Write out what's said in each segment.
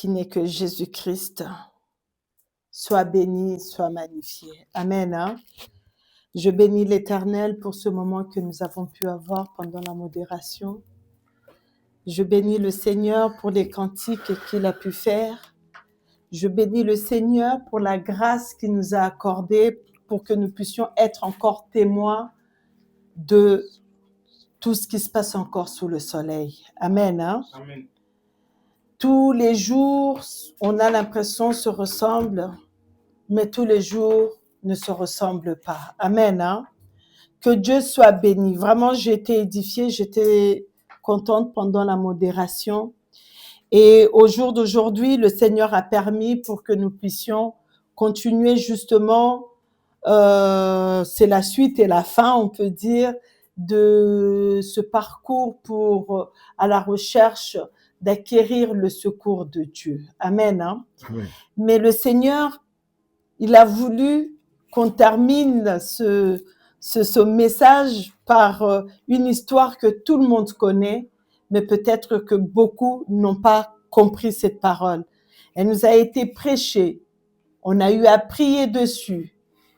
qui n'est que Jésus-Christ, soit béni, soit magnifié. Amen. Hein? Je bénis l'Éternel pour ce moment que nous avons pu avoir pendant la modération. Je bénis le Seigneur pour les cantiques qu'il a pu faire. Je bénis le Seigneur pour la grâce qu'il nous a accordée pour que nous puissions être encore témoins de tout ce qui se passe encore sous le soleil. Amen. Hein? Amen. Tous les jours, on a l'impression se ressemblent, mais tous les jours ne se ressemblent pas. Amen. Hein? Que Dieu soit béni. Vraiment, j'ai été édifiée, j'étais contente pendant la modération. Et au jour d'aujourd'hui, le Seigneur a permis pour que nous puissions continuer justement, c'est la suite et la fin, on peut dire, de ce parcours pour à la recherche d'acquérir le secours de Dieu. Amen. Hein? Amen. Mais le Seigneur, il a voulu qu'on termine ce message par une histoire que tout le monde connaît, mais peut-être que beaucoup n'ont pas compris cette parole. Elle nous a été prêchée, on a eu à prier dessus,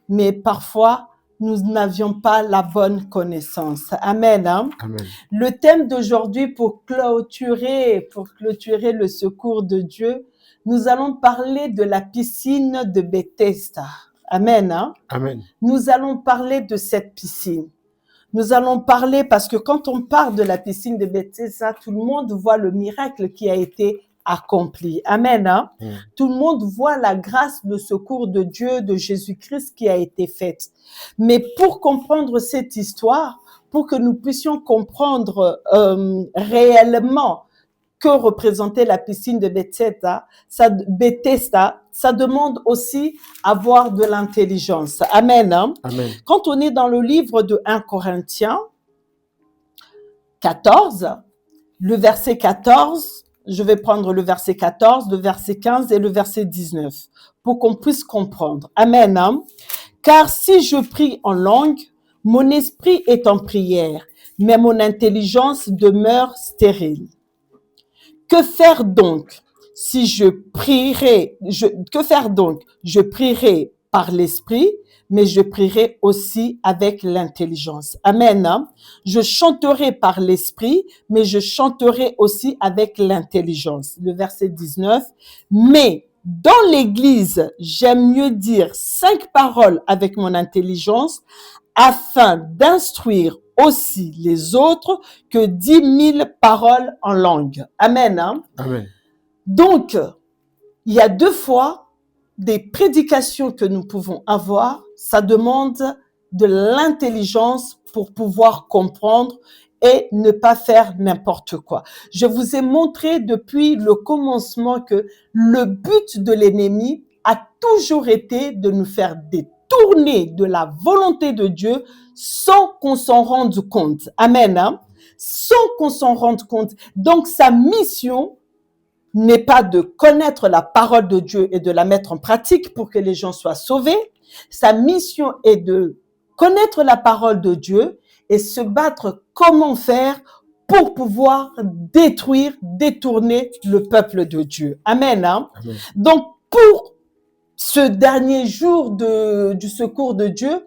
mais parfois, nous n'avions pas la bonne connaissance. Amen. Hein? Amen. Le thème d'aujourd'hui pour clôturer le secours de Dieu, nous allons parler de la piscine de Bethesda. Amen. Hein? Amen. Nous allons parler de cette piscine. Nous allons parler parce que quand on parle de la piscine de Bethesda, tout le monde voit le miracle qui a été accompli. Amen. Hein? Tout le monde voit la grâce, le secours de Dieu, de Jésus-Christ qui a été faite. Mais pour comprendre cette histoire, pour que nous puissions comprendre réellement que représentait la piscine de Bethesda, ça demande aussi avoir de l'intelligence. Amen. Hein? Amen. Quand on est dans le livre de 1 Corinthiens 14, le verset 14, je vais prendre le verset 14, le verset 15 et le verset 19 pour qu'on puisse comprendre. Amen. Hein? Car si je prie en langue, mon esprit est en prière, mais mon intelligence demeure stérile. Que faire donc si je prierai, que faire donc? Je prierai par l'esprit, mais je prierai aussi avec l'intelligence. Amen. Hein? Je chanterai par l'esprit, mais je chanterai aussi avec l'intelligence. Le verset 19. Mais dans l'église, j'aime mieux dire 5 paroles avec mon intelligence afin d'instruire aussi les autres que 10 000 paroles en langue. Amen. Hein? Amen. Donc, il y a 2 fois des prédications que nous pouvons avoir. Ça demande de l'intelligence pour pouvoir comprendre et ne pas faire n'importe quoi. Je vous ai montré depuis le commencement que le but de l'ennemi a toujours été de nous faire détourner de la volonté de Dieu sans qu'on s'en rende compte. Amen. Hein? Sans qu'on s'en rende compte. Donc, sa mission n'est pas de connaître la parole de Dieu et de la mettre en pratique pour que les gens soient sauvés. Sa mission est de connaître la parole de Dieu et se battre comment faire pour pouvoir détourner le peuple de Dieu. Amen. Hein? Amen. Donc, pour ce dernier jour du secours de Dieu,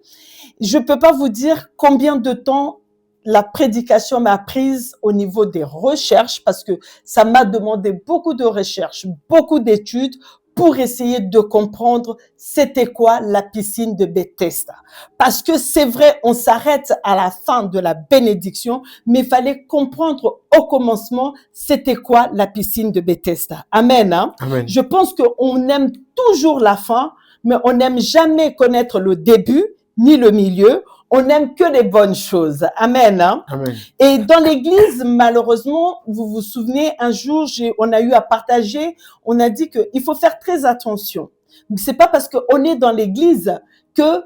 je ne peux pas vous dire combien de temps la prédication m'a prise au niveau des recherches, parce que ça m'a demandé beaucoup de recherches, beaucoup d'études pour essayer de comprendre c'était quoi la piscine de Bethesda. Parce que c'est vrai, on s'arrête à la fin de la bénédiction, mais il fallait comprendre au commencement c'était quoi la piscine de Bethesda. Amen. Hein? Amen. Je pense qu'on aime toujours la fin, mais on n'aime jamais connaître le début ni le milieu. On n'aime que les bonnes choses. Amen. Hein? Amen. Et dans l'église, malheureusement, vous vous souvenez, un jour, on a eu à partager, on a dit qu'il faut faire très attention. C'est pas parce qu'on est dans l'église que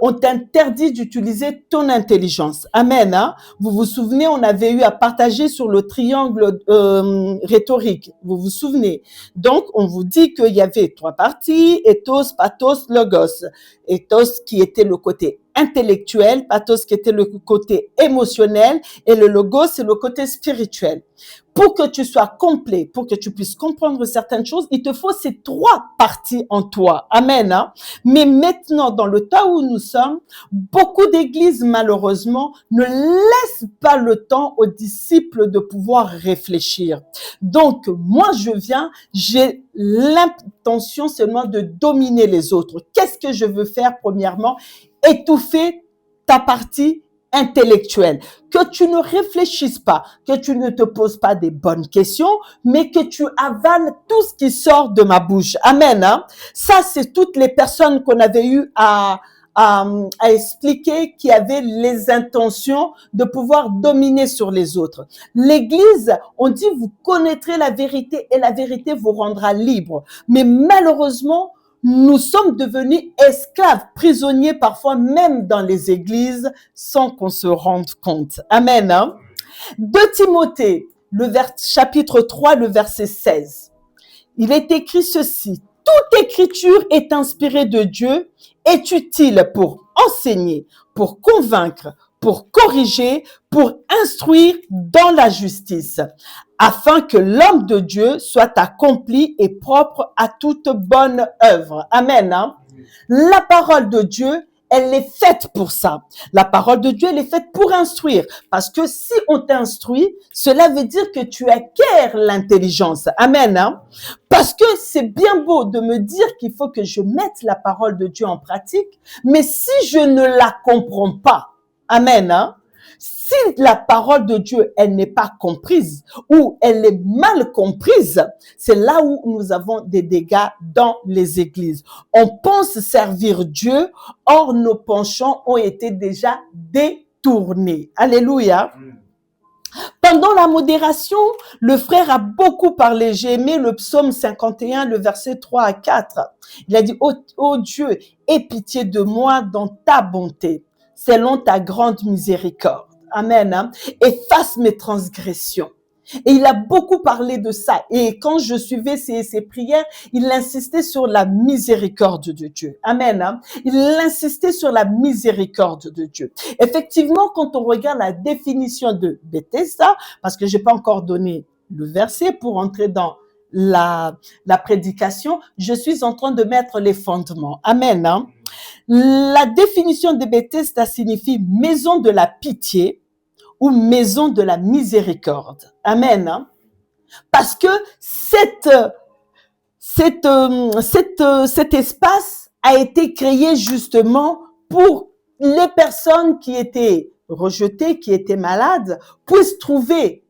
on t'interdit d'utiliser ton intelligence. Amen. Hein? Vous vous souvenez, on avait eu à partager sur le triangle rhétorique. Vous vous souvenez. Donc, on vous dit qu'il y avait 3 parties, ethos, pathos, logos. Ethos qui était le côté intellectuel, pathos qui était le côté émotionnel, et le logos, c'est le côté spirituel. Pour que tu sois complet, pour que tu puisses comprendre certaines choses, il te faut ces trois parties en toi. Amen. Hein? Mais maintenant, dans le temps où nous sommes, beaucoup d'églises, malheureusement, ne laissent pas le temps aux disciples de pouvoir réfléchir. Donc, moi, j'ai l'intention seulement de dominer les autres. Qu'est-ce que je veux faire, premièrement? Étouffer ta partie intellectuelle, que tu ne réfléchisses pas, que tu ne te poses pas des bonnes questions, mais que tu avales tout ce qui sort de ma bouche. Amen. Hein? Ça, c'est toutes les personnes qu'on avait eu à expliquer qui avaient les intentions de pouvoir dominer sur les autres. L'Église, on dit, vous connaîtrez la vérité et la vérité vous rendra libre. Mais malheureusement, nous sommes devenus esclaves, prisonniers parfois même dans les églises sans qu'on se rende compte. Amen. Hein? 2 Timothée, chapitre 3, le verset 16. Il est écrit ceci. Toute écriture est inspirée de Dieu, est utile pour enseigner, pour convaincre, pour corriger, pour instruire dans la justice, afin que l'homme de Dieu soit accompli et propre à toute bonne œuvre. Amen. Hein? La parole de Dieu, elle est faite pour ça. La parole de Dieu, elle est faite pour instruire. Parce que si on t'instruit, cela veut dire que tu acquiers l'intelligence. Amen. Hein? Parce que c'est bien beau de me dire qu'il faut que je mette la parole de Dieu en pratique, mais si je ne la comprends pas, amen, hein? Si la parole de Dieu, elle n'est pas comprise ou elle est mal comprise, c'est là où nous avons des dégâts dans les églises. On pense servir Dieu, or nos penchants ont été déjà détournés. Alléluia. Pendant la modération, le frère a beaucoup parlé. J'ai aimé le psaume 51, le verset 3 à 4. Il a dit, ô Dieu, aie pitié de moi dans ta bonté, selon ta grande miséricorde. Amen. Hein? Efface mes transgressions. Et il a beaucoup parlé de ça. Et quand je suivais ses prières, il insistait sur la miséricorde de Dieu. Amen. Hein? Il insistait sur la miséricorde de Dieu. Effectivement, quand on regarde la définition de Bethesda, parce que j'ai pas encore donné le verset pour entrer dans la prédication, je suis en train de mettre les fondements. Amen. Hein? La définition de Bethesda signifie maison de la pitié ou maison de la miséricorde. Amen. Hein? Parce que cet espace a été créé justement pour les personnes qui étaient rejetées, qui étaient malades, puissent trouver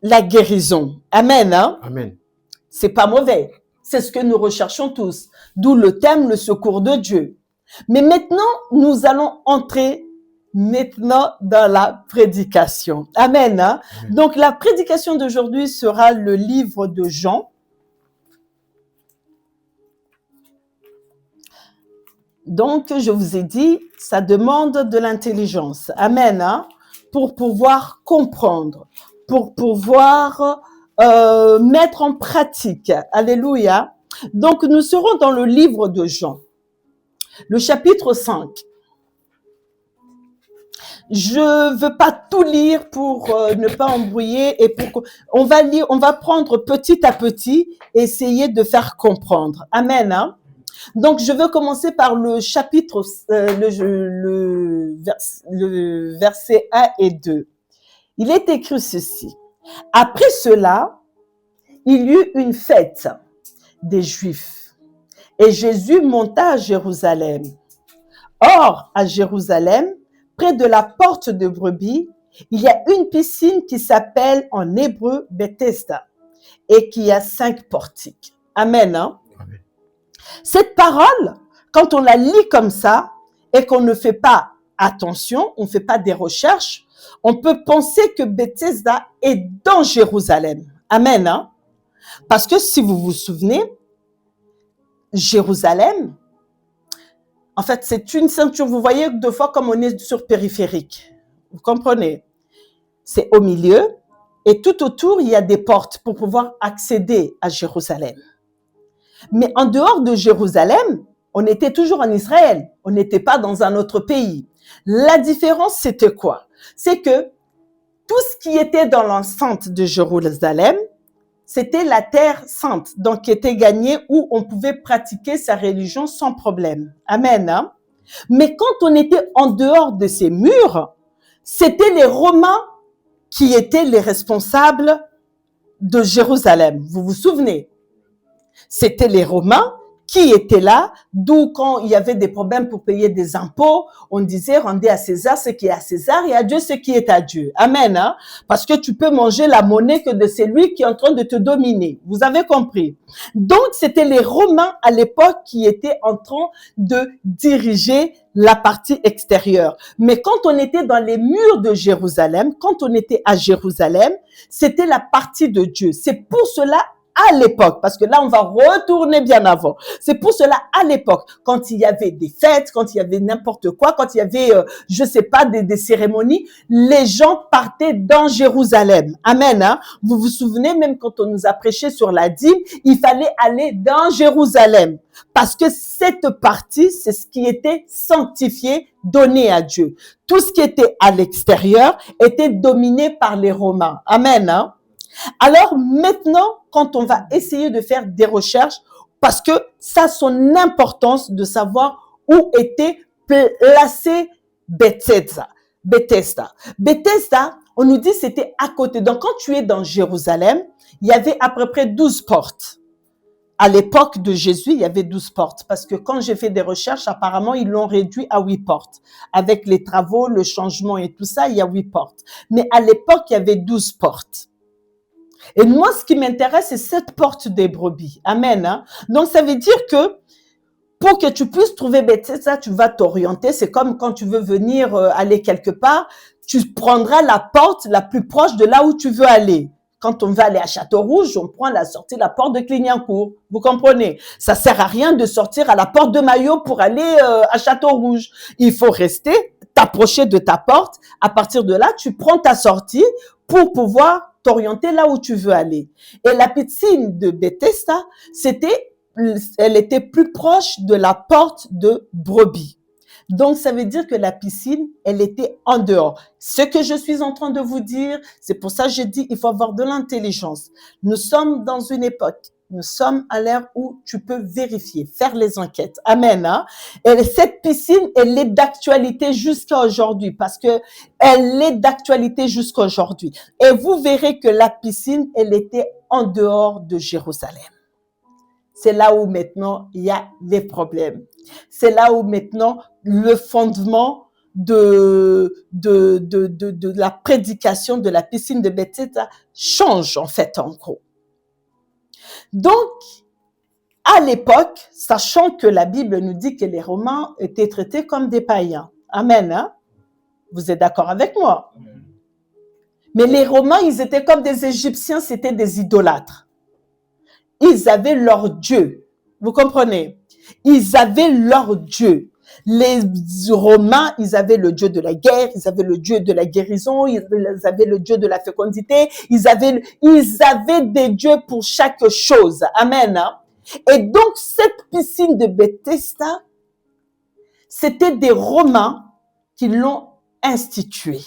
la guérison. Amen. Hein? Amen. C'est pas mauvais. C'est ce que nous recherchons tous. D'où le thème, le secours de Dieu. Mais maintenant, nous allons entrer dans la prédication. Amen. Hein? Amen. Donc, la prédication d'aujourd'hui sera le livre de Jean. Donc, je vous ai dit, ça demande de l'intelligence. Amen. Hein? Pour pouvoir comprendre, pour pouvoir mettre en pratique. Alléluia. Donc, nous serons dans le livre de Jean, le chapitre 5. Je veux pas tout lire pour ne pas embrouiller et on va prendre petit à petit et essayer de faire comprendre. Amen. Hein? Donc, je veux commencer par le chapitre, le verset 1 et 2. Il est écrit ceci. Après cela, il y eut une fête des Juifs et Jésus monta à Jérusalem. Or, à Jérusalem, près de la porte de brebis, il y a une piscine qui s'appelle en hébreu Bethesda et qui a 5 portiques. Amen. Hein? Amen. Cette parole, quand on la lit comme ça et qu'on ne fait pas attention, on ne fait pas des recherches, on peut penser que Bethesda est dans Jérusalem. Amen. Hein? Parce que si vous vous souvenez, Jérusalem, en fait, c'est une ceinture. Vous voyez deux fois comme on est sur périphérique. Vous comprenez? C'est au milieu et tout autour, il y a des portes pour pouvoir accéder à Jérusalem. Mais en dehors de Jérusalem, on était toujours en Israël. On n'était pas dans un autre pays. La différence, c'était quoi? C'est que tout ce qui était dans l'enceinte de Jérusalem, c'était la terre sainte, donc qui était gagnée où on pouvait pratiquer sa religion sans problème. Amen. Hein? Mais quand on était en dehors de ces murs, c'était les Romains qui étaient les responsables de Jérusalem. Vous vous souvenez? C'était les Romains qui étaient là, d'où quand il y avait des problèmes pour payer des impôts, on disait rendez à César ce qui est à César et à Dieu ce qui est à Dieu. Amen. Hein? Parce que tu peux manger la monnaie que de celui qui est en train de te dominer. Vous avez compris? Donc, c'était les Romains à l'époque qui étaient en train de diriger la partie extérieure. Mais quand on était dans les murs de Jérusalem, quand on était à Jérusalem, c'était la partie de Dieu. C'est pour cela à l'époque, parce que là, on va retourner bien avant. C'est pour cela, à l'époque, quand il y avait des fêtes, quand il y avait n'importe quoi, quand il y avait, je sais pas, des cérémonies, les gens partaient dans Jérusalem. Amen. Hein? Vous vous souvenez, même quand on nous a prêché sur la dîme, il fallait aller dans Jérusalem. Parce que cette partie, c'est ce qui était sanctifié, donné à Dieu. Tout ce qui était à l'extérieur était dominé par les Romains. Amen. Hein? Alors maintenant, quand on va essayer de faire des recherches, parce que ça a son importance de savoir où était placé Bethesda. Bethesda, on nous dit c'était à côté. Donc quand tu es dans Jérusalem, il y avait à peu près 12 portes. À l'époque de Jésus, il y avait 12 portes. Parce que quand j'ai fait des recherches, apparemment, ils l'ont réduit à 8 portes. Avec les travaux, le changement et tout ça, il y a 8 portes. Mais à l'époque, il y avait 12 portes. Et moi, ce qui m'intéresse, c'est cette porte des brebis. Amen. Hein? Donc, ça veut dire que pour que tu puisses trouver Bethesda, tu vas t'orienter. C'est comme quand tu veux venir aller quelque part, tu prendras la porte la plus proche de là où tu veux aller. Quand on va aller à Château-Rouge, on prend la sortie de la porte de Clignancourt. Vous comprenez? Ça sert à rien de sortir à la porte de Maillot pour aller à Château-Rouge. Il faut rester, t'approcher de ta porte. À partir de là, tu prends ta sortie pour pouvoir t'orienter là où tu veux aller. Et la piscine de Bethesda, elle était plus proche de la porte de brebis. Donc, ça veut dire que la piscine, elle était en dehors. Ce que je suis en train de vous dire, c'est pour ça que je dis, il faut avoir de l'intelligence. Nous sommes dans une époque, nous sommes à l'ère où tu peux vérifier, faire les enquêtes. Amen. Hein? Et cette piscine, elle est d'actualité jusqu'à aujourd'hui parce que elle est d'actualité jusqu'à aujourd'hui. Et vous verrez que la piscine, elle était en dehors de Jérusalem. C'est là où maintenant il y a des problèmes. C'est là où maintenant le fondement de la prédication de la piscine de Bethesda change en fait en gros. Donc, à l'époque, sachant que la Bible nous dit que les Romains étaient traités comme des païens. Amen. Hein? Vous êtes d'accord avec moi? Mais les Romains, ils étaient comme des Égyptiens, c'était des idolâtres. Ils avaient leur Dieu. Vous comprenez? Ils avaient leur Dieu. Les Romains, ils avaient le Dieu de la guerre, ils avaient le Dieu de la guérison, ils avaient le Dieu de la fécondité, ils avaient des dieux pour chaque chose. Amen. Hein? Et donc, cette piscine de Bethesda, c'était des Romains qui l'ont instituée.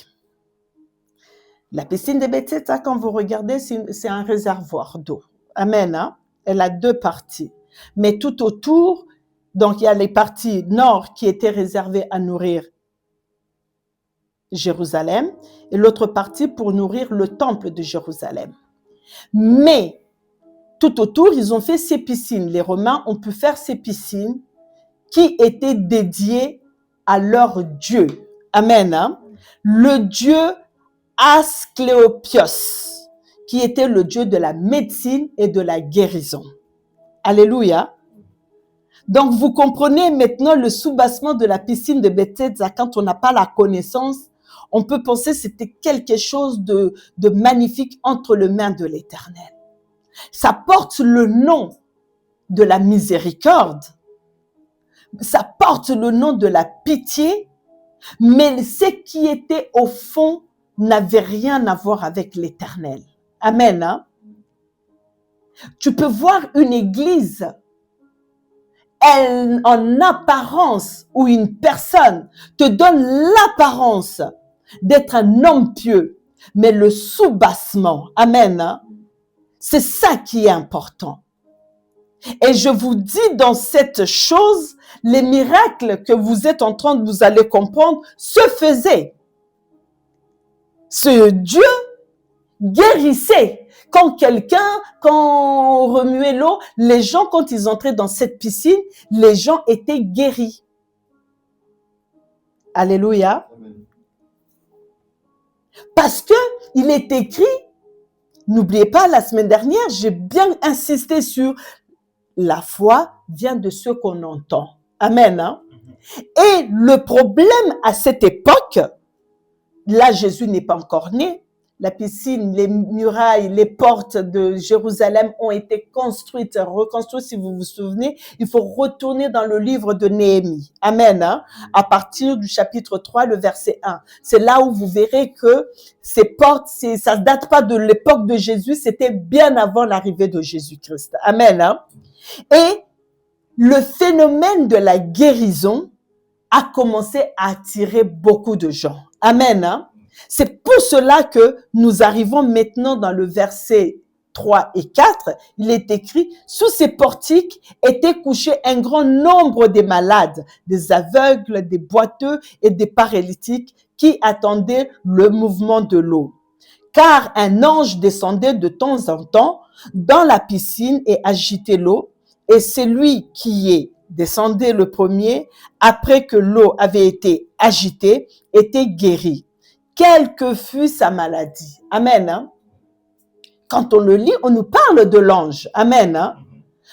La piscine de Bethesda, quand vous regardez, c'est un réservoir d'eau. Amen. Hein? Elle a deux parties. Mais tout autour, donc il y a les parties nord qui étaient réservées à nourrir Jérusalem et l'autre partie pour nourrir le temple de Jérusalem. Mais tout autour, ils ont fait ces piscines. Les Romains ont pu faire ces piscines qui étaient dédiées à leur Dieu. Amen. Hein? Le Dieu Asclépios, qui était le Dieu de la médecine et de la guérison. Alléluia. Donc, vous comprenez maintenant le soubassement de la piscine de Bethesda. Quand on n'a pas la connaissance, on peut penser que c'était quelque chose de magnifique entre les mains de l'Éternel. Ça porte le nom de la miséricorde. Ça porte le nom de la pitié. Mais ce qui était au fond n'avait rien à voir avec l'Éternel. Amen. Hein? Tu peux voir une église en apparence, ou une personne te donne l'apparence d'être un homme pieux, mais le soubassement, amen, hein, c'est ça qui est important. Et je vous dis dans cette chose, les miracles que vous êtes en train de vous allez comprendre se faisaient. Ce Dieu guérissait. Quand on remuait l'eau, les gens, quand ils entraient dans cette piscine, les gens étaient guéris. Alléluia. Amen. Parce que il est écrit, n'oubliez pas, la semaine dernière, j'ai bien insisté sur la foi vient de ce qu'on entend. Amen. Hein? Et le problème à cette époque, là, Jésus n'est pas encore né. La piscine, les murailles, les portes de Jérusalem ont été construites, reconstruites, si vous vous souvenez. Il faut retourner dans le livre de Néhémie. Amen. Hein? À partir du chapitre 3, le verset 1. C'est là où vous verrez que ces portes, ça ne date pas de l'époque de Jésus, c'était bien avant l'arrivée de Jésus-Christ. Amen. Hein? Et le phénomène de la guérison a commencé à attirer beaucoup de gens. Amen. Hein? C'est pour cela que nous arrivons maintenant dans le verset 3 et 4. Il est écrit, sous ces portiques étaient couchés un grand nombre des malades, des aveugles, des boiteux et des paralytiques qui attendaient le mouvement de l'eau. Car un ange descendait de temps en temps dans la piscine et agitait l'eau, et celui qui est descendu le premier, après que l'eau avait été agitée, était guéri, quelle que fût sa maladie. Amen. Hein? Quand on le lit, on nous parle de l'ange. Amen. Hein?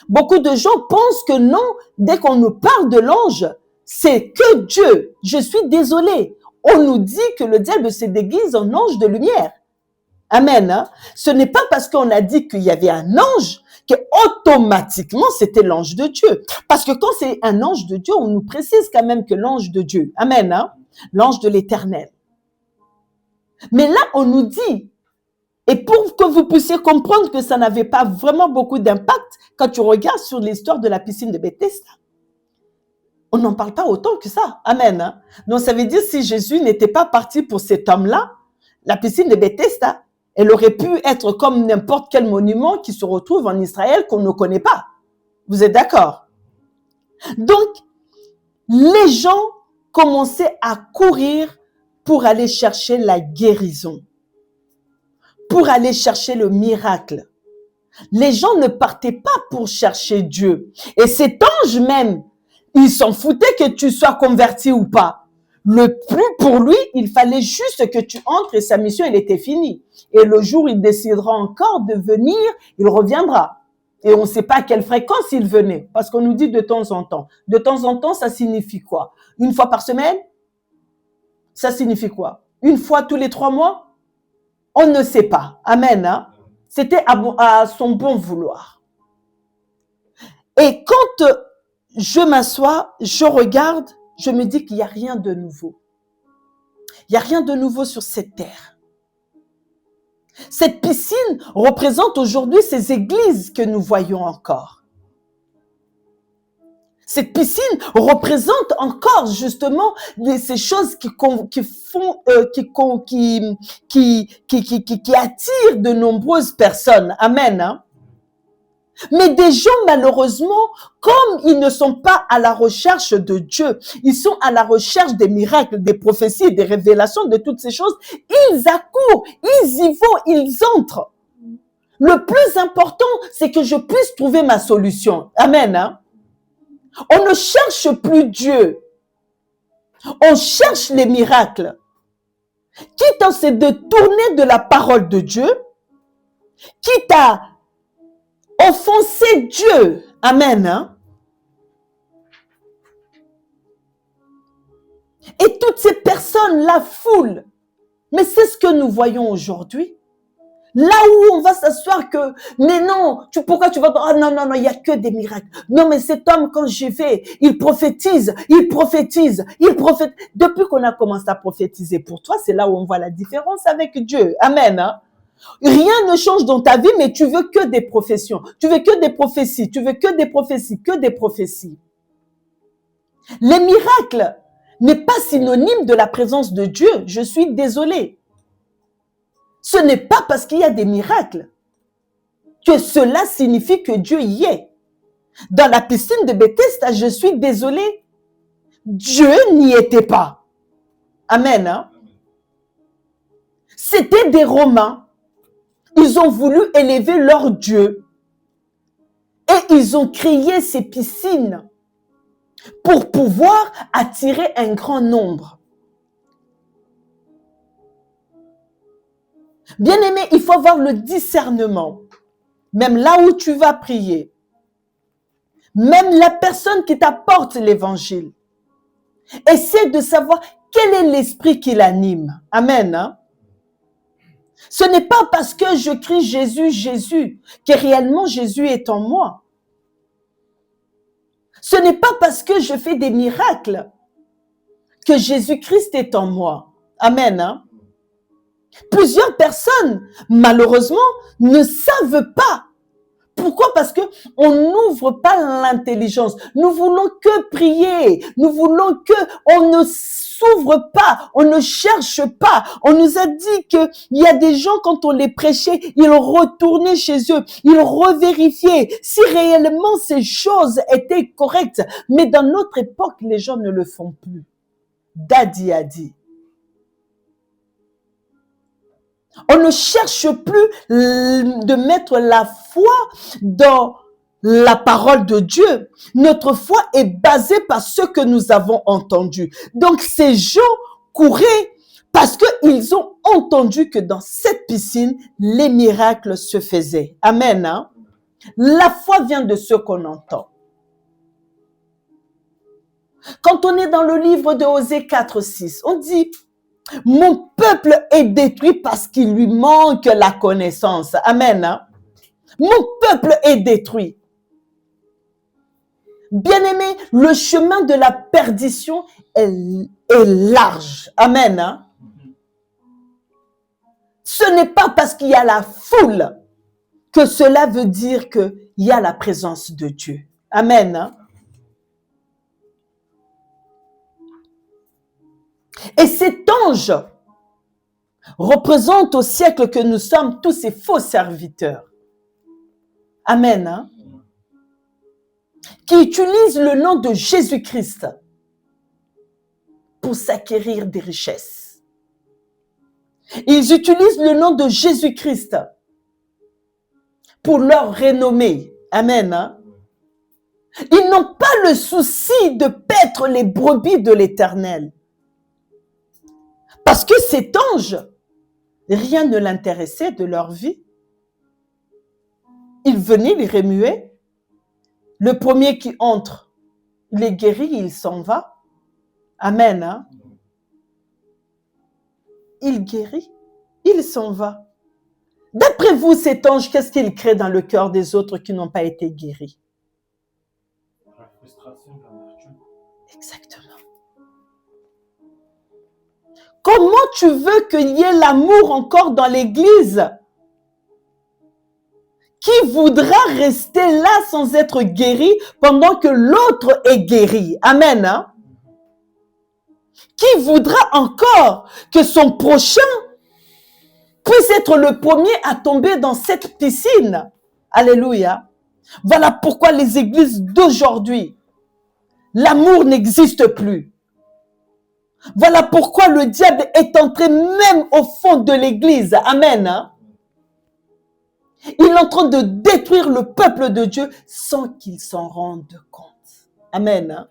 Beaucoup de gens pensent que non, dès qu'on nous parle de l'ange, c'est que Dieu. Je suis désolée. On nous dit que le diable se déguise en ange de lumière. Amen. Hein? Ce n'est pas parce qu'on a dit qu'il y avait un ange que automatiquement c'était l'ange de Dieu. Parce que quand c'est un ange de Dieu, on nous précise quand même que l'ange de Dieu. Amen. Hein? L'ange de l'Éternel. Mais là, on nous dit, et pour que vous puissiez comprendre que ça n'avait pas vraiment beaucoup d'impact, quand tu regardes sur l'histoire de la piscine de Bethesda, on n'en parle pas autant que ça. Amen. Hein? Donc, ça veut dire si Jésus n'était pas parti pour cet homme-là, la piscine de Bethesda, elle aurait pu être comme n'importe quel monument qui se retrouve en Israël qu'on ne connaît pas. Vous êtes d'accord? Donc, les gens commençaient à courir pour aller chercher la guérison, pour aller chercher le miracle. Les gens ne partaient pas pour chercher Dieu. Et cet ange même, il s'en foutait que tu sois converti ou pas. Le plus pour lui, il fallait juste que tu entres et sa mission, elle était finie. Et le jour où il décidera encore de venir, il reviendra. Et on ne sait pas à quelle fréquence il venait, parce qu'on nous dit de temps en temps. De temps en temps, ça signifie quoi? Une fois par semaine? Ça signifie quoi? Une fois tous les 3 mois? On ne sait pas. Amen. Hein? C'était à son bon vouloir. Et quand je m'assois, je regarde, je me dis qu'il n'y a rien de nouveau. Il n'y a rien de nouveau sur cette terre. Cette piscine représente aujourd'hui ces églises que nous voyons encore. Cette piscine représente encore justement ces choses qui attirent de nombreuses personnes. Amen. Hein? Mais des gens, malheureusement, comme ils ne sont pas à la recherche de Dieu, ils sont à la recherche des miracles, des prophéties, des révélations, de toutes ces choses, ils accourent, ils y vont, ils entrent. Le plus important, c'est que je puisse trouver ma solution. Amen. Hein? On ne cherche plus Dieu. On cherche les miracles. Quitte à se détourner de la parole de Dieu, quitte à offenser Dieu. Amen. Hein? Et toutes ces personnes, la foule, mais c'est ce que nous voyons aujourd'hui. Là où on va s'asseoir que, mais non, pourquoi tu vas, oh non, non, non, il n'y a que des miracles. Non, mais cet homme, quand j'y vais, il prophétise. Depuis qu'on a commencé à prophétiser pour toi, c'est là où on voit la différence avec Dieu. Amen. Hein? Rien ne change dans ta vie, mais tu veux que des professions. Tu veux que des prophéties. Tu veux que des prophéties, que des prophéties. Les miracles n'est pas synonyme de la présence de Dieu. Je suis désolée. Ce n'est pas parce qu'il y a des miracles que cela signifie que Dieu y est. Dans la piscine de Bethesda, je suis désolée, Dieu n'y était pas. Amen. Hein? C'était des Romains. Ils ont voulu élever leur Dieu. Et ils ont créé ces piscines pour pouvoir attirer un grand nombre. Bien-aimé, il faut avoir le discernement. Même là où tu vas prier. Même la personne qui t'apporte l'évangile. Essaie de savoir quel est l'esprit qui l'anime. Amen. Hein? Ce n'est pas parce que je crie Jésus, Jésus, que réellement Jésus est en moi. Ce n'est pas parce que je fais des miracles que Jésus-Christ est en moi. Amen. Hein? Plusieurs personnes, malheureusement, ne savent pas. Pourquoi? Parce que on n'ouvre pas l'intelligence. Nous voulons que prier. Nous voulons que on ne s'ouvre pas. On ne cherche pas. On nous a dit que il y a des gens, quand on les prêchait, ils retournaient chez eux. Ils revérifiaient si réellement ces choses étaient correctes. Mais dans notre époque, les gens ne le font plus. Daddy a dit. On ne cherche plus de mettre la foi dans la parole de Dieu. Notre foi est basée par ce que nous avons entendu. Donc ces gens couraient parce qu'ils ont entendu que dans cette piscine, les miracles se faisaient. Amen. Hein? La foi vient de ce qu'on entend. Quand on est dans le livre de Osée 4:6, on dit... Mon peuple est détruit parce qu'il lui manque la connaissance. Amen. Hein? Mon peuple est détruit. Bien-aimé, le chemin de la perdition est large. Amen. Hein? Ce n'est pas parce qu'il y a la foule que cela veut dire qu'il y a la présence de Dieu. Amen. Hein? Et cet ange représente au siècle que nous sommes tous ces faux serviteurs. Amen. Hein? Qui utilisent le nom de Jésus-Christ pour s'acquérir des richesses. Ils utilisent le nom de Jésus-Christ pour leur renommée. Amen. Hein? Ils n'ont pas le souci de paître les brebis de l'Éternel. Parce que cet ange, rien ne l'intéressait de leur vie. Il venait les remuer. Le premier qui entre, il est guéri, il s'en va. Amen. Hein? Il guérit, il s'en va. D'après vous, cet ange, qu'est-ce qu'il crée dans le cœur des autres qui n'ont pas été guéris? La frustration, l'amertume. Exactement. Comment tu veux qu'il y ait l'amour encore dans l'église? Qui voudra rester là sans être guéri pendant que l'autre est guéri? Amen. Hein? Qui voudra encore que son prochain puisse être le premier à tomber dans cette piscine? Alléluia. Voilà pourquoi les églises d'aujourd'hui, l'amour n'existe plus. Voilà pourquoi le diable est entré même au fond de l'église. Amen. Hein? Il est en train de détruire le peuple de Dieu sans qu'il s'en rende compte. Amen. Hein?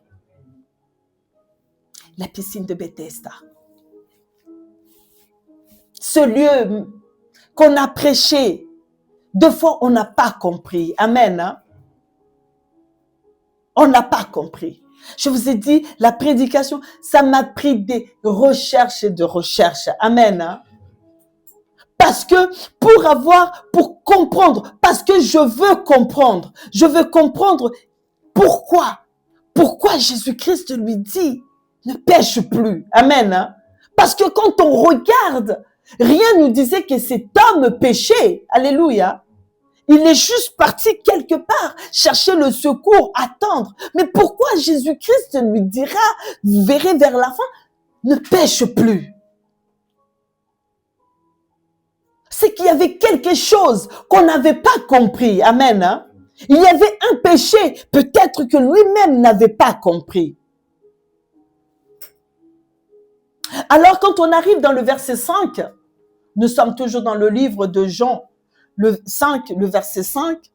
La piscine de Bethesda. Ce lieu qu'on a prêché, deux fois on n'a pas compris. Amen. Hein? On n'a pas compris. Je vous ai dit, la prédication, ça m'a pris des recherches et de recherches. Amen. Hein? Parce que pour comprendre, parce que je veux comprendre pourquoi Jésus-Christ lui dit, ne pêche plus. Amen. Hein? Parce que quand on regarde, rien ne nous disait que cet homme péchait. Alléluia. Il est juste parti quelque part, chercher le secours, attendre. Mais pourquoi Jésus-Christ lui dira, vous verrez vers la fin, ne pêche plus? C'est qu'il y avait quelque chose qu'on n'avait pas compris. Amen. Hein? Il y avait un péché, peut-être que lui-même n'avait pas compris. Alors, quand on arrive dans le verset 5, nous sommes toujours dans le livre de Jean, le verset 5,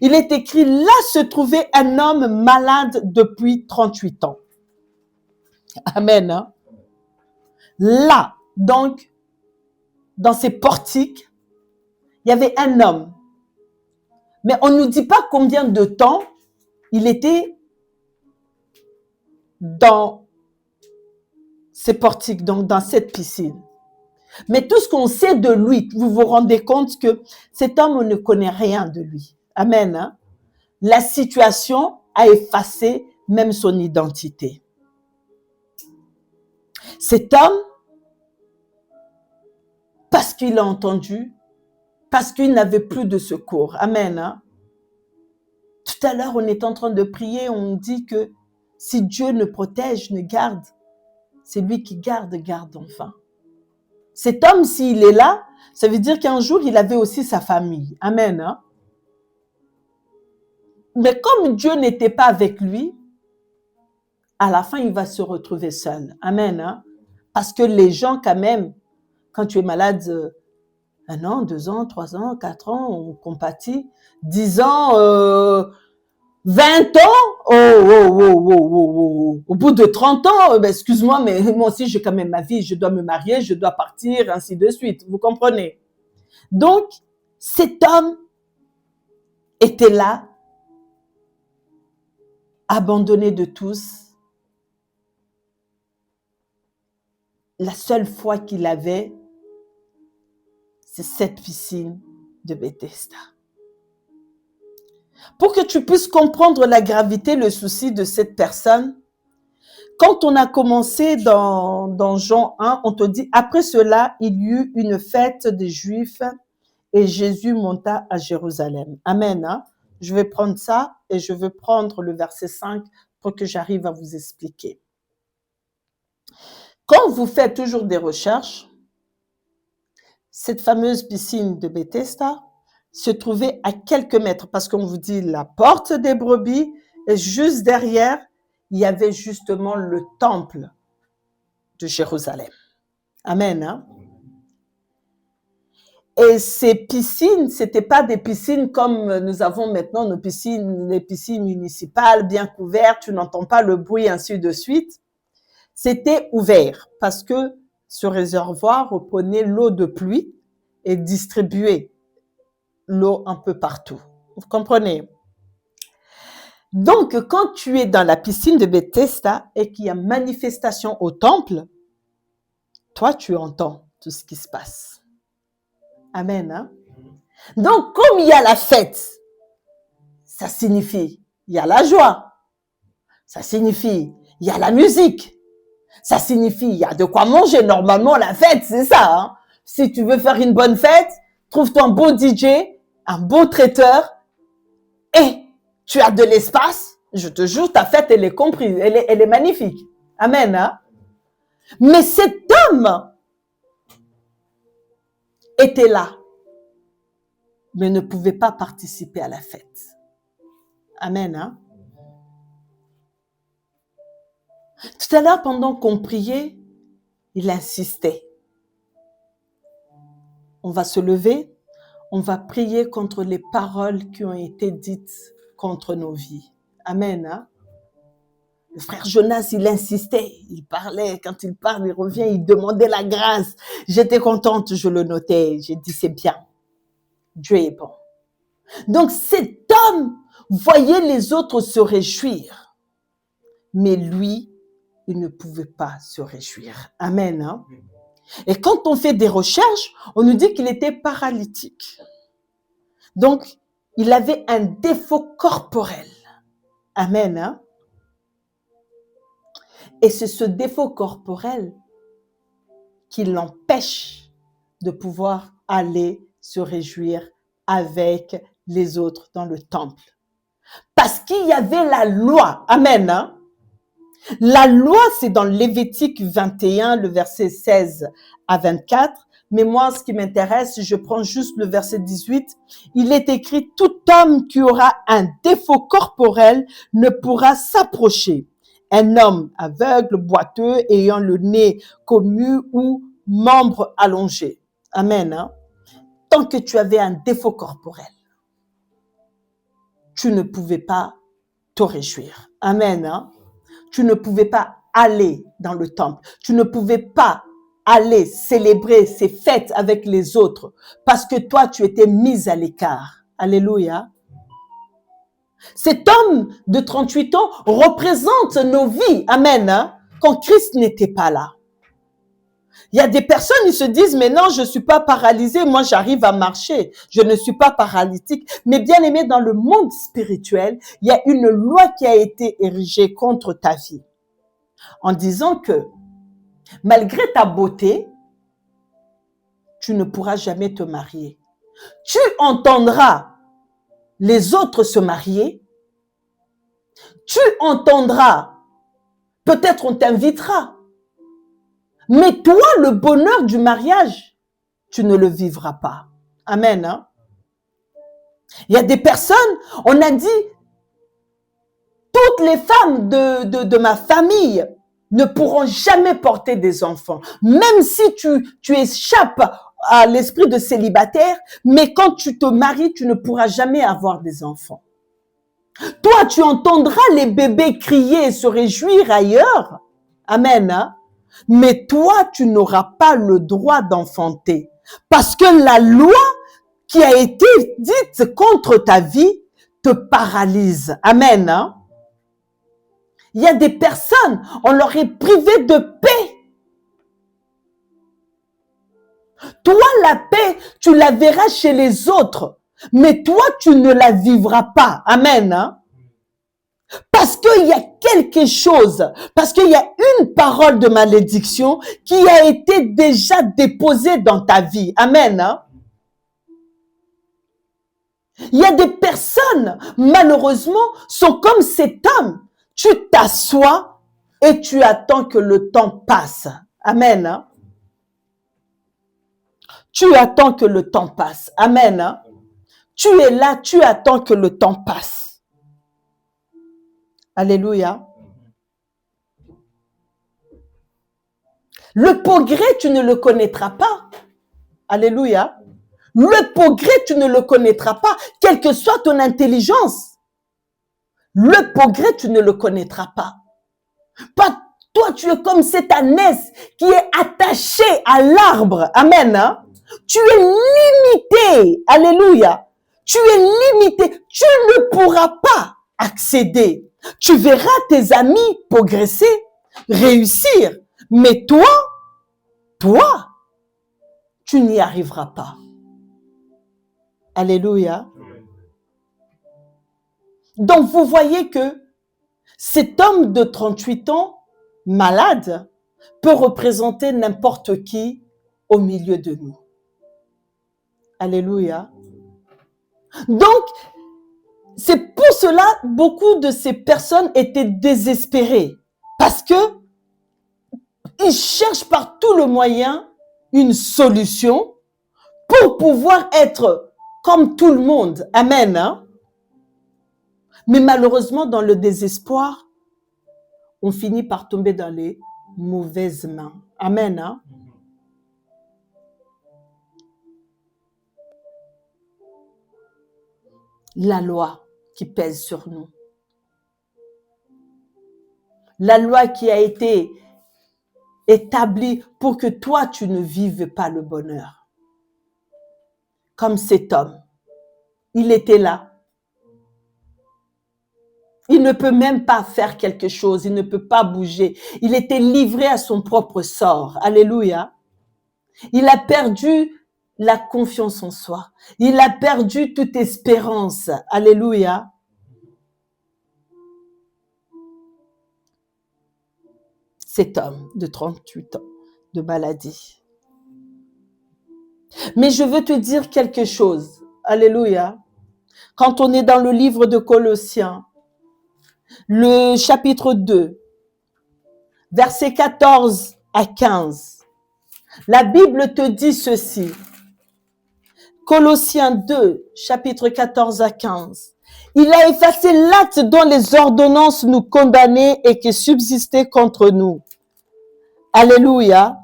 il est écrit, là se trouvait un homme malade depuis 38 ans. Amen. Hein? Là, donc, dans ces portiques, il y avait un homme. Mais on ne nous dit pas combien de temps il était dans ces portiques, donc dans cette piscine. Mais tout ce qu'on sait de lui, vous vous rendez compte que cet homme, on ne connaît rien de lui. Amen. Hein? La situation a effacé même son identité. Cet homme, parce qu'il a entendu, parce qu'il n'avait plus de secours. Amen. Hein? Tout à l'heure, on est en train de prier, on dit que si Dieu ne protège, ne garde, c'est lui qui garde enfin. Cet homme, s'il est là, ça veut dire qu'un jour, il avait aussi sa famille. Amen. Hein? Mais comme Dieu n'était pas avec lui, à la fin, il va se retrouver seul. Amen. Hein? Parce que les gens, quand même, quand tu es malade, 1 an, 2 ans, 3 ans, 4 ans, on compatit. 10 ans, 20 ans, au bout de 30 ans, excuse-moi, mais moi aussi, j'ai quand même ma vie, je dois me marier, je dois partir, ainsi de suite. Vous comprenez? Donc, cet homme était là, abandonné de tous. La seule foi qu'il avait, c'est cette piscine de Bethesda. Pour que tu puisses comprendre la gravité, le souci de cette personne, quand on a commencé dans Jean 1, on te dit, après cela, il y eut une fête des Juifs et Jésus monta à Jérusalem. Amen. Hein? Je vais prendre ça et je vais prendre le verset 5 pour que j'arrive à vous expliquer. Quand vous faites toujours des recherches, cette fameuse piscine de Bethesda se trouvait à quelques mètres, parce qu'on vous dit la porte des brebis, et juste derrière, il y avait justement le temple de Jérusalem. Amen. Hein? Et ces piscines, ce n'étaient pas des piscines comme nous avons maintenant nos piscines, les piscines municipales bien couvertes, tu n'entends pas le bruit, ainsi de suite. C'était ouvert parce que ce réservoir reprenait l'eau de pluie et distribuait l'eau un peu partout. Vous comprenez? Donc, quand tu es dans la piscine de Bethesda et qu'il y a manifestation au temple, toi, tu entends tout ce qui se passe. Amen. Hein? Donc, comme il y a la fête, ça signifie il y a la joie. Ça signifie il y a la musique. Ça signifie il y a de quoi manger. Normalement, la fête, c'est ça. Hein? Si tu veux faire une bonne fête, trouve-toi un beau DJ, un beau traiteur et tu as de l'espace. Je te jure, ta fête, elle est comprise. Elle est magnifique. Amen. Hein? Mais cet homme était là, mais ne pouvait pas participer à la fête. Amen. Hein? Tout à l'heure, pendant qu'on priait, il insistait. On va se lever, on va prier contre les paroles qui ont été dites contre nos vies. Amen. Hein? Le frère Jonas, il insistait, il parlait. Quand il parle, il revient, il demandait la grâce. J'étais contente, je le notais. J'ai dit, c'est bien. Dieu est bon. Donc cet homme voyait les autres se réjouir. Mais lui, il ne pouvait pas se réjouir. Amen. Hein? Et quand on fait des recherches, on nous dit qu'il était paralytique. Donc, il avait un défaut corporel. Amen. Hein? Et c'est ce défaut corporel qui l'empêche de pouvoir aller se réjouir avec les autres dans le temple. Parce qu'il y avait la loi. Amen. Hein? La loi, c'est dans Lévitique 21, le verset 16 à 24. Mais moi, ce qui m'intéresse, je prends juste le verset 18. Il est écrit, tout homme qui aura un défaut corporel ne pourra s'approcher. Un homme aveugle, boiteux, ayant le nez commu ou membre allongé. Amen. Hein? Tant que tu avais un défaut corporel, tu ne pouvais pas te réjouir. Amen. Hein? Tu ne pouvais pas aller dans le temple. Tu ne pouvais pas aller célébrer ces fêtes avec les autres parce que toi, tu étais mise à l'écart. Alléluia. Cet homme de 38 ans représente nos vies. Amen. Hein? Quand Christ n'était pas là. Il y a des personnes, ils se disent, mais non, je ne suis pas paralysé, moi j'arrive à marcher, je ne suis pas paralytique. Mais bien aimé, dans le monde spirituel, il y a une loi qui a été érigée contre ta vie. En disant que, malgré ta beauté, tu ne pourras jamais te marier. Tu entendras les autres se marier, tu entendras, peut-être on t'invitera, mais toi, le bonheur du mariage, tu ne le vivras pas. Amen. Hein? Il y a des personnes, on a dit, toutes les femmes de ma famille ne pourront jamais porter des enfants. Même si tu échappes à l'esprit de célibataire, mais quand tu te maries, tu ne pourras jamais avoir des enfants. Toi, tu entendras les bébés crier et se réjouir ailleurs. Amen. Hein? Mais toi, tu n'auras pas le droit d'enfanter. Parce que la loi qui a été dite contre ta vie te paralyse. Amen. Hein? Il y a des personnes, on leur est privé de paix. Toi, la paix, tu la verras chez les autres. Mais toi, tu ne la vivras pas. Amen. Hein? Parce qu'il y a quelque chose, parce qu'il y a une parole de malédiction qui a été déjà déposée dans ta vie. Amen. Hein? Il y a des personnes, malheureusement, sont comme cet homme. Tu t'assois et tu attends que le temps passe. Amen. Hein? Tu attends que le temps passe. Amen. Hein? Tu es là, tu attends que le temps passe. Alléluia. Le progrès, tu ne le connaîtras pas. Alléluia. Le progrès, tu ne le connaîtras pas, quelle que soit ton intelligence. Le progrès, tu ne le connaîtras pas. Pas toi, tu es comme cette ânesse qui est attachée à l'arbre. Amen. Hein? Tu es limité. Alléluia. Tu es limité. Tu ne pourras pas accéder. Tu verras tes amis progresser, réussir. Mais toi, tu n'y arriveras pas. Alléluia. Donc, vous voyez que cet homme de 38 ans, malade, peut représenter n'importe qui au milieu de nous. Alléluia. Donc, c'est pour cela beaucoup de ces personnes étaient désespérées parce que ils cherchent par tout le moyen une solution pour pouvoir être comme tout le monde. Amen. Hein? Mais malheureusement, dans le désespoir, on finit par tomber dans les mauvaises mains. Amen. Hein? La loi qui pèse sur nous. La loi qui a été établie pour que toi, tu ne vives pas le bonheur. Comme cet homme. Il était là. Il ne peut même pas faire quelque chose. Il ne peut pas bouger. Il était livré à son propre sort. Alléluia. Il a perdu la confiance en soi. Il a perdu toute espérance. Alléluia. Cet homme de 38 ans de maladie. Mais je veux te dire quelque chose. Alléluia. Quand on est dans le livre de Colossiens, le chapitre 2, versets 14 à 15, la Bible te dit ceci. Colossiens 2, chapitre 14 à 15. Il a effacé l'acte dont les ordonnances nous condamnaient et qui subsistaient contre nous. Alléluia.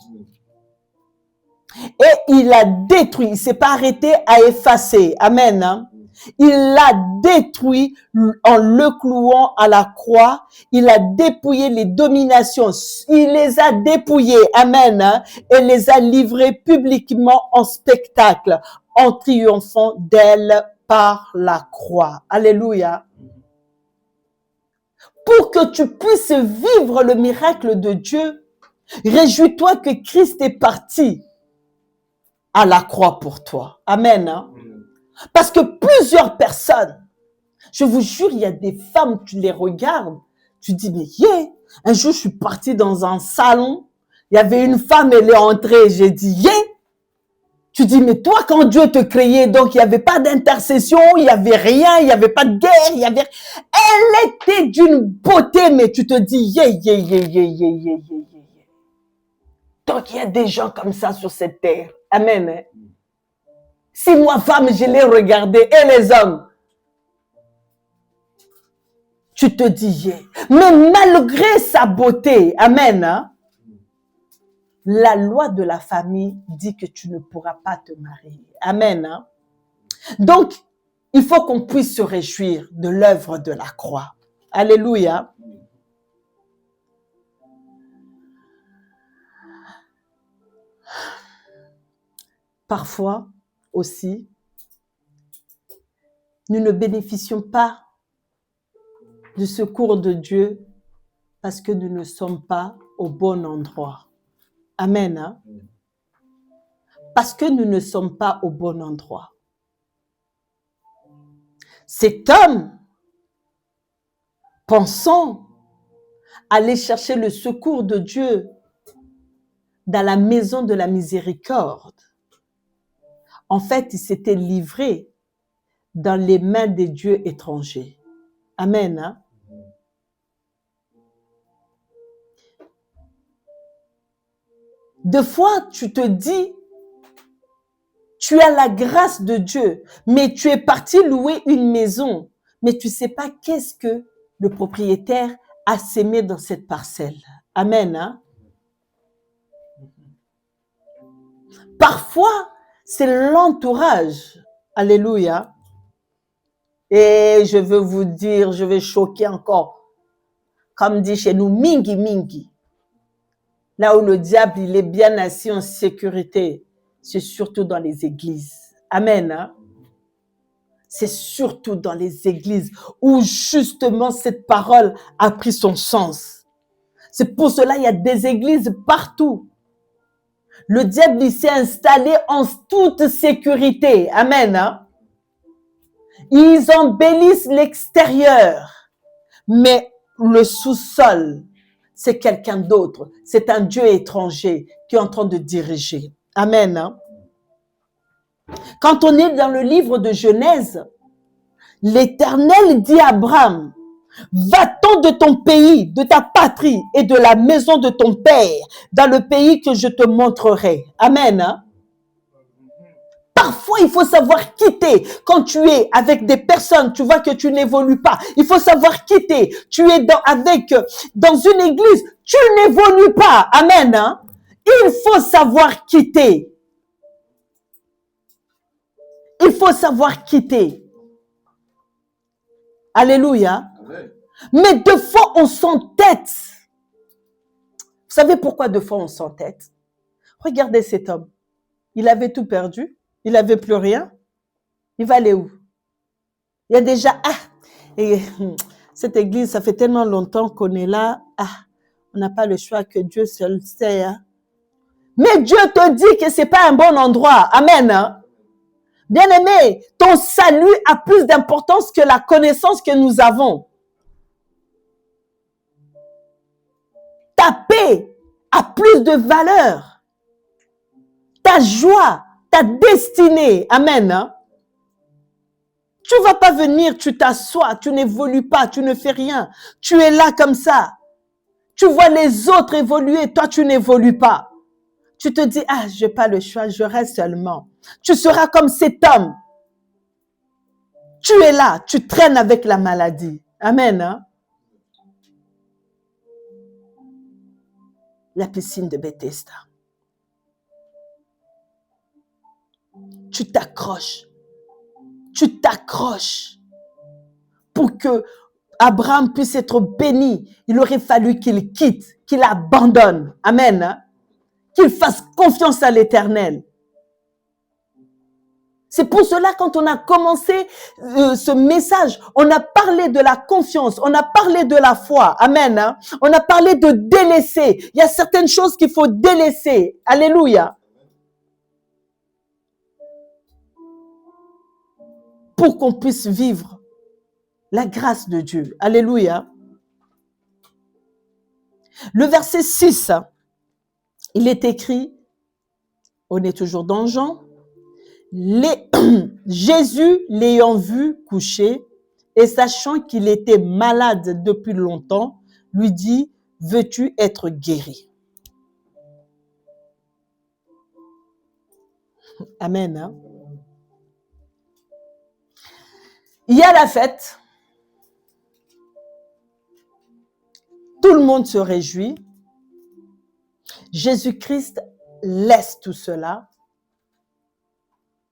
Et il a détruit, il ne s'est pas arrêté à effacer. Amen. Hein? Il l'a détruit en le clouant à la croix. Il a dépouillé les dominations. Il les a dépouillées. Amen. Hein? Et les a livrées publiquement en spectacle, en triomphant d'elle par la croix. Alléluia. Pour que tu puisses vivre le miracle de Dieu, réjouis-toi que Christ est parti à la croix pour toi. Amen. Hein? Parce que plusieurs personnes, je vous jure, il y a des femmes, tu les regardes, tu dis, mais un jour je suis partie dans un salon, il y avait une femme, elle est entrée, j'ai dit, tu dis, mais toi, quand Dieu te créait, donc il n'y avait pas d'intercession, il n'y avait rien, il n'y avait pas de guerre, il y avait... Elle était d'une beauté, mais tu te dis, Donc il y a des gens comme ça sur cette terre. Amen. Hein? Si moi, femme, je l'ai regardé, et les hommes, tu te dis, mais malgré sa beauté, amen, hein, la loi de la famille dit que tu ne pourras pas te marier. Amen. Hein. Donc, il faut qu'on puisse se réjouir de l'œuvre de la croix. Alléluia. Parfois aussi, nous ne bénéficions pas du secours de Dieu parce que nous ne sommes pas au bon endroit. Amen. Hein? Parce que nous ne sommes pas au bon endroit. Cet homme, pensant aller chercher le secours de Dieu dans la maison de la miséricorde, en fait, il s'était livré dans les mains des dieux étrangers. Amen. Hein? Des fois, tu te dis, tu as la grâce de Dieu, mais tu es parti louer une maison, mais tu ne sais pas qu'est-ce que le propriétaire a sémé dans cette parcelle. Amen. Hein? Parfois, c'est l'entourage. Alléluia. Et je veux vous dire, je vais choquer encore. Comme dit chez nous, mingi, mingi. Là où le diable, il est bien assis en sécurité, c'est surtout dans les églises. Amen. Hein? C'est surtout dans les églises où justement cette parole a pris son sens. C'est pour cela qu'il y a des églises partout. Le diable, il s'est installé en toute sécurité. Amen. Hein? Ils embellissent l'extérieur, mais le sous-sol, c'est quelqu'un d'autre. C'est un Dieu étranger qui est en train de diriger. Amen. Hein? Quand on est dans le livre de Genèse, l'Éternel dit à Abraham, va-t'en de ton pays, de ta patrie et de la maison de ton père, dans le pays que je te montrerai. Amen. Hein? Parfois, il faut savoir quitter. Quand tu es avec des personnes, tu vois que tu n'évolues pas. Il faut savoir quitter. Tu es dans une église, tu n'évolues pas. Amen. Hein? Il faut savoir quitter. Il faut savoir quitter. Alléluia. Amen. Mais deux fois, on s'entête. Vous savez pourquoi deux fois on s'entête? Regardez cet homme. Il avait tout perdu. Il n'avait plus rien. Il va aller où? Il y a déjà, cette église, ça fait tellement longtemps qu'on est là. On n'a pas le choix, que Dieu seul sait. Hein? Mais Dieu te dit que ce n'est pas un bon endroit. Amen. Hein? Bien-aimé, ton salut a plus d'importance que la connaissance que nous avons. Ta paix a plus de valeur. Ta joie, ta destinée. Amen. Hein? Tu ne vas pas venir, tu t'assois, tu n'évolues pas, tu ne fais rien. Tu es là comme ça. Tu vois les autres évoluer, toi tu n'évolues pas. Tu te dis, ah, je n'ai pas le choix, je reste seulement. Tu seras comme cet homme. Tu es là, tu traînes avec la maladie. Amen. Hein? La piscine de Bethesda. Tu t'accroches. Tu t'accroches. Pour que Abraham puisse être béni, il aurait fallu qu'il quitte, qu'il abandonne. Amen. Hein? Qu'il fasse confiance à l'Éternel. C'est pour cela, quand on a commencé ce message, on a parlé de la confiance, on a parlé de la foi. Amen. Hein? On a parlé de délaisser. Il y a certaines choses qu'il faut délaisser. Alléluia. Pour qu'on puisse vivre la grâce de Dieu. Alléluia. Le verset 6, il est écrit, on est toujours dans Jean, Jésus l'ayant vu coucher et sachant qu'il était malade depuis longtemps, lui dit, veux-tu être guéri? Amen. Hein? Il y a la fête. Tout le monde se réjouit. Jésus-Christ laisse tout cela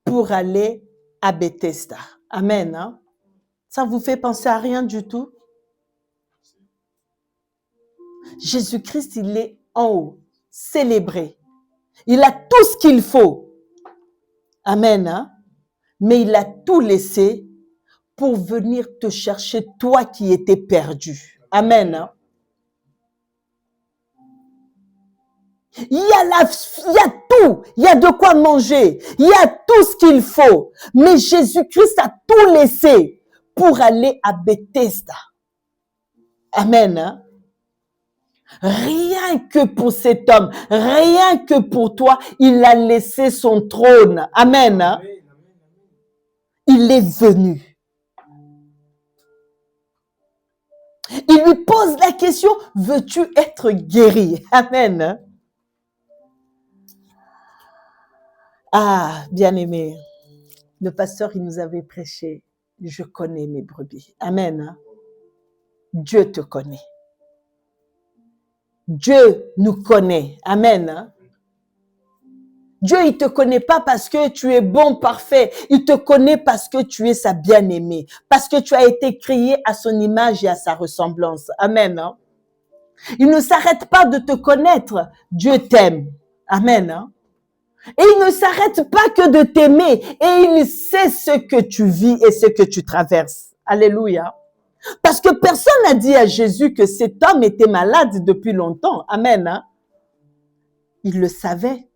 pour aller à Bethesda. Amen. Hein? Ça vous fait penser à rien du tout? Jésus-Christ, il est en haut, célébré. Il a tout ce qu'il faut. Amen. Hein? Mais il a tout laissé pour venir te chercher, toi qui étais perdu. Amen. Hein? Il y a tout, il y a de quoi manger, il y a tout ce qu'il faut. Mais Jésus-Christ a tout laissé pour aller à Bethesda. Amen. Hein? Rien que pour cet homme, rien que pour toi, il a laissé son trône. Amen. Hein? Il est venu. Il lui pose la question, veux-tu être guéri? Amen. Hein? Ah, bien-aimé, le pasteur, il nous avait prêché, je connais mes brebis. Amen. Hein? Dieu te connaît. Dieu nous connaît. Amen. Hein? Dieu, il ne te connaît pas parce que tu es bon, parfait. Il te connaît parce que tu es sa bien-aimée. Parce que tu as été créé à son image et à sa ressemblance. Amen. Hein? Il ne s'arrête pas de te connaître. Dieu t'aime. Amen. Hein? Et il ne s'arrête pas que de t'aimer. Et il sait ce que tu vis et ce que tu traverses. Alléluia. Parce que personne n'a dit à Jésus que cet homme était malade depuis longtemps. Amen. Hein? Il le savait.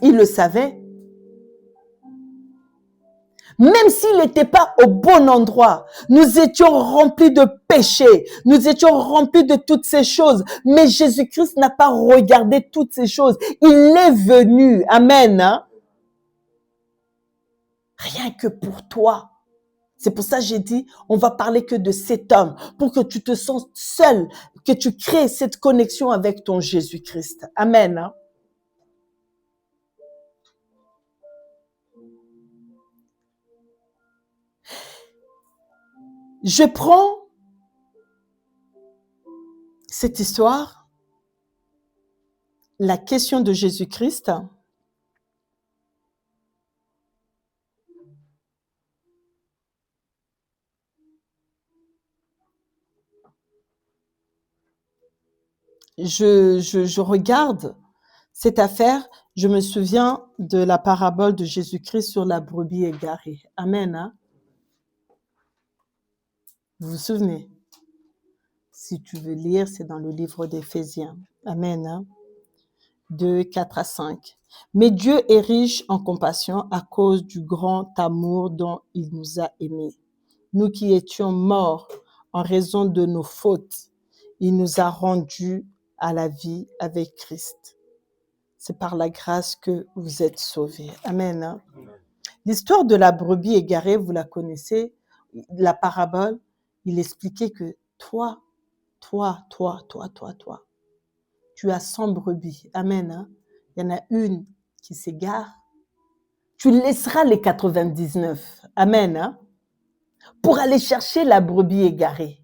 Il le savait. Même s'il n'était pas au bon endroit, nous étions remplis de péchés, nous étions remplis de toutes ces choses. Mais Jésus-Christ n'a pas regardé toutes ces choses. Il est venu. Amen. Hein? Rien que pour toi. C'est pour ça que j'ai dit, on va parler que de cet homme, pour que tu te sens seul, que tu crées cette connexion avec ton Jésus-Christ. Amen. Hein? Je prends cette histoire, la question de Jésus-Christ, je regarde cette affaire, je me souviens de la parabole de Jésus-Christ sur la brebis égarée. Amen. Hein? Vous vous souvenez? Si tu veux lire, c'est dans le livre d'Éphésiens. Amen. Hein? 2, 4 à 5. Mais Dieu est riche en compassion à cause du grand amour dont il nous a aimés. Nous qui étions morts en raison de nos fautes, il nous a rendus à la vie avec Christ. C'est par la grâce que vous êtes sauvés. Amen. Hein? L'histoire de la brebis égarée, vous la connaissez, la parabole, il expliquait que toi, tu as 100 brebis. Amen. Hein? Il y en a une qui s'égare. Tu laisseras les 99. Amen. Hein? Pour aller chercher la brebis égarée.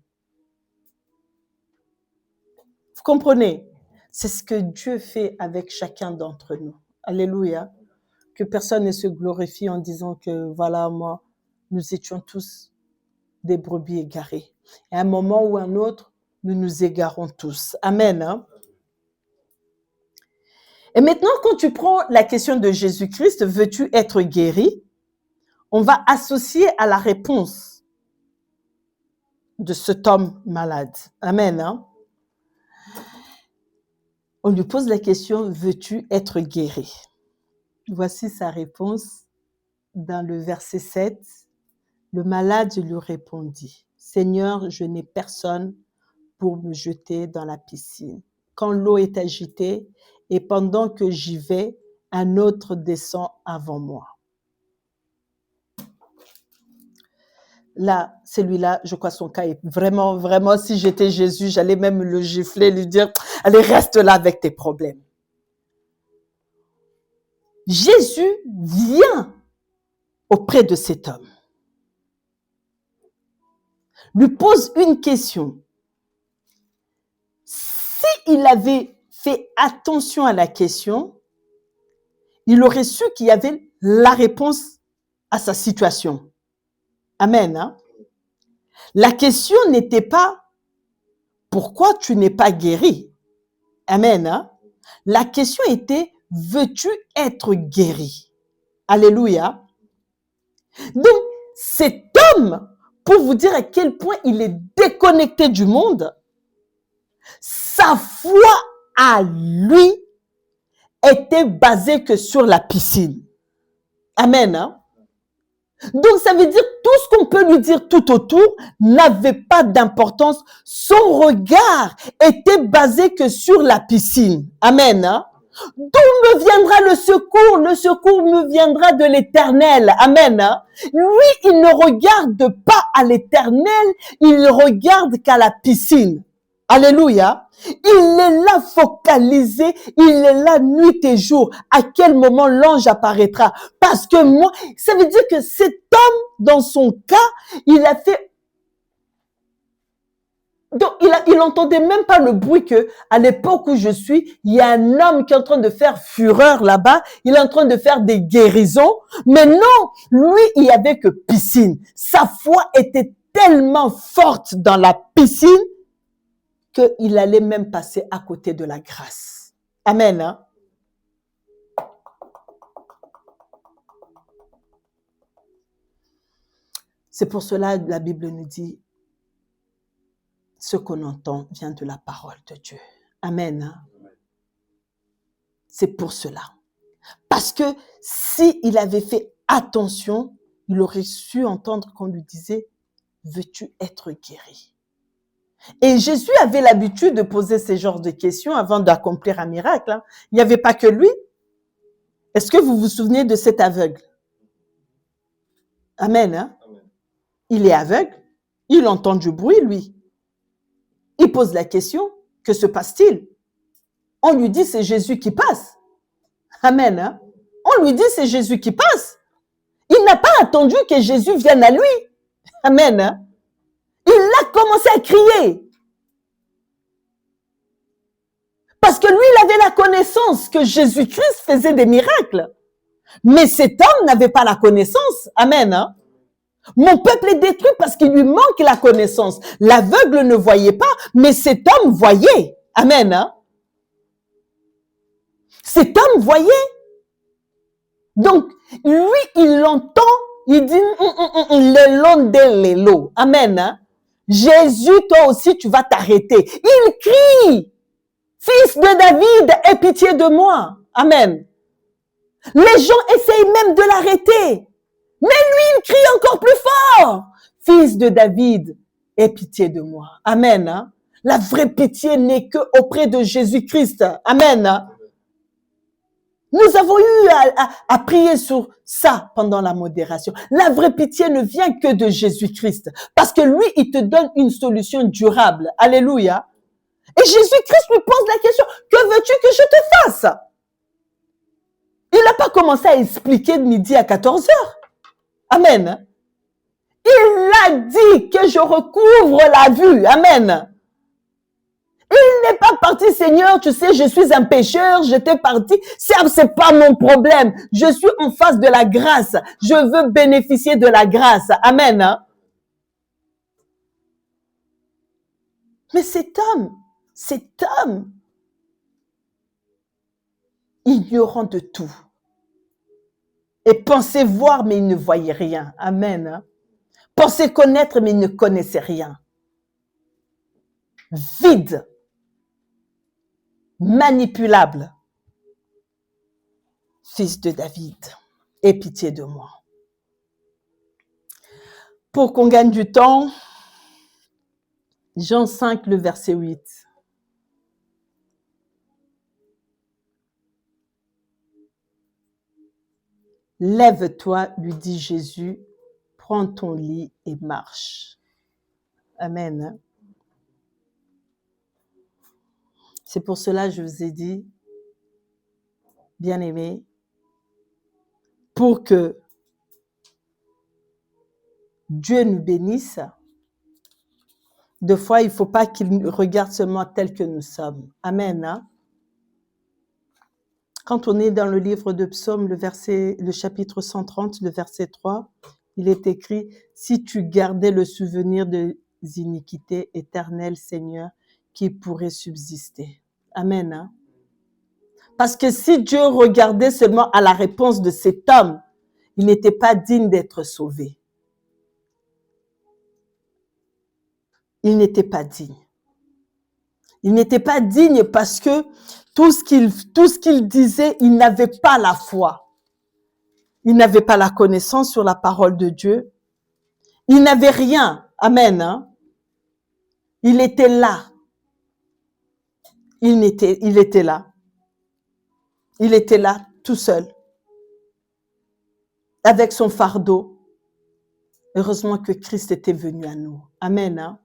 Vous comprenez? C'est ce que Dieu fait avec chacun d'entre nous. Alléluia. Que personne ne se glorifie en disant que voilà, moi, nous étions tous des brebis égarées. Et à un moment ou un autre, nous nous égarons tous. Amen. Hein? Et maintenant, quand tu prends la question de Jésus-Christ, veux-tu être guéri? On va associer à la réponse de cet homme malade. Amen. Hein? On lui pose la question, veux-tu être guéri? Voici sa réponse dans le verset 7. Le malade lui répondit, Seigneur, je n'ai personne pour me jeter dans la piscine. Quand l'eau est agitée et pendant que j'y vais, un autre descend avant moi. Là, celui-là, je crois son cas est vraiment, vraiment, si j'étais Jésus, j'allais même le gifler, lui dire, allez, reste là avec tes problèmes. Jésus vient auprès de cet homme, lui pose une question. S'il avait fait attention à la question, il aurait su qu'il y avait la réponse à sa situation. Amen. Hein? La question n'était pas « Pourquoi tu n'es pas guéri ?» Amen. Hein? La question était « Veux-tu être guéri ?» Alléluia. Donc, cet homme, pour vous dire à quel point il est déconnecté du monde, sa foi à lui était basée que sur la piscine. Amen. Hein? Donc, ça veut dire tout ce qu'on peut lui dire tout autour n'avait pas d'importance. Son regard était basé que sur la piscine. Amen. Hein? D'où me viendra le secours? Le secours me viendra de l'Éternel. Amen. Hein? Lui, il ne regarde pas à l'Éternel, il ne regarde qu'à la piscine. Alléluia. Il est là focalisé, il est là nuit et jour. À quel moment l'ange apparaîtra? Parce que moi, ça veut dire que cet homme, dans son cas, il a fait... Donc, il entendait même pas le bruit que, à l'époque où je suis, il y a un homme qui est en train de faire fureur là-bas, il est en train de faire des guérisons. Mais non, lui, il y avait que piscine. Sa foi était tellement forte dans la piscine qu'il allait même passer à côté de la grâce. Amen. Hein? C'est pour cela que la Bible nous dit, ce qu'on entend vient de la parole de Dieu. Amen. Hein? C'est pour cela. Parce que s'il avait fait attention, il aurait su entendre qu'on lui disait, veux-tu être guéri? Et Jésus avait l'habitude de poser ces genres de questions avant d'accomplir un miracle. Hein. Il n'y avait pas que lui. Est-ce que vous vous souvenez de cet aveugle? Amen. Hein? Amen. Il est aveugle. Il entend du bruit, lui. Il pose la question, que se passe-t-il? On lui dit, c'est Jésus qui passe. Amen. Hein? On lui dit, c'est Jésus qui passe. Il n'a pas attendu que Jésus vienne à lui. Amen. Hein? Il a commencé à crier. Parce que lui, il avait la connaissance que Jésus-Christ faisait des miracles. Mais cet homme n'avait pas la connaissance. Amen. Hein? Mon peuple est détruit parce qu'il lui manque la connaissance. L'aveugle ne voyait pas, mais cet homme voyait. Amen. Hein? Cet homme voyait. Donc, lui, il l'entend. Il dit, le long de l'élo. Amen. Hein? Jésus, toi aussi, tu vas t'arrêter. Il crie, Fils de David, aie pitié de moi. Amen. Les gens essayent même de l'arrêter. Mais lui, il crie encore plus fort. Fils de David, aie pitié de moi. Amen. Hein? La vraie pitié n'est que auprès de Jésus-Christ. Amen. Hein? Nous avons eu à prier sur ça pendant la modération. La vraie pitié ne vient que de Jésus-Christ. Parce que lui, il te donne une solution durable. Alléluia. Et Jésus-Christ lui pose la question, que veux-tu que je te fasse? Il n'a pas commencé à expliquer de midi à 14 heures. Amen. Il a dit que je recouvre la vue. Amen. Il n'est pas parti, Seigneur, tu sais, je suis un pécheur, j'étais parti. C'est pas mon problème. Je suis en face de la grâce. Je veux bénéficier de la grâce. Amen. Mais cet homme, ignorant de tout, et pensait voir, mais il ne voyait rien. Amen. Pensait connaître, mais il ne connaissait rien. Vide. Manipulable. Fils de David, aie pitié de moi. Pour qu'on gagne du temps, Jean 5, le verset 8. Lève-toi, lui dit Jésus, prends ton lit et marche. Amen. C'est pour cela que je vous ai dit, bien-aimés, pour que Dieu nous bénisse, des fois, il ne faut pas qu'il nous regarde seulement tel que nous sommes. Amen. Hein? Quand on est dans le livre de Psaume, le chapitre 130, le verset 3, il est écrit « Si tu gardais le souvenir des iniquités éternelles, Seigneur, qui pourrait subsister. » Amen. Hein? Parce que si Dieu regardait seulement à la réponse de cet homme, il n'était pas digne d'être sauvé. Il n'était pas digne. Il n'était pas digne parce que tout ce qu'il disait, il n'avait pas la foi. Il n'avait pas la connaissance sur la parole de Dieu. Il n'avait rien. Amen. Hein? Il était là. Il était là. Il était là, tout seul. Avec son fardeau. Heureusement que Christ était venu à nous. Amen. Hein?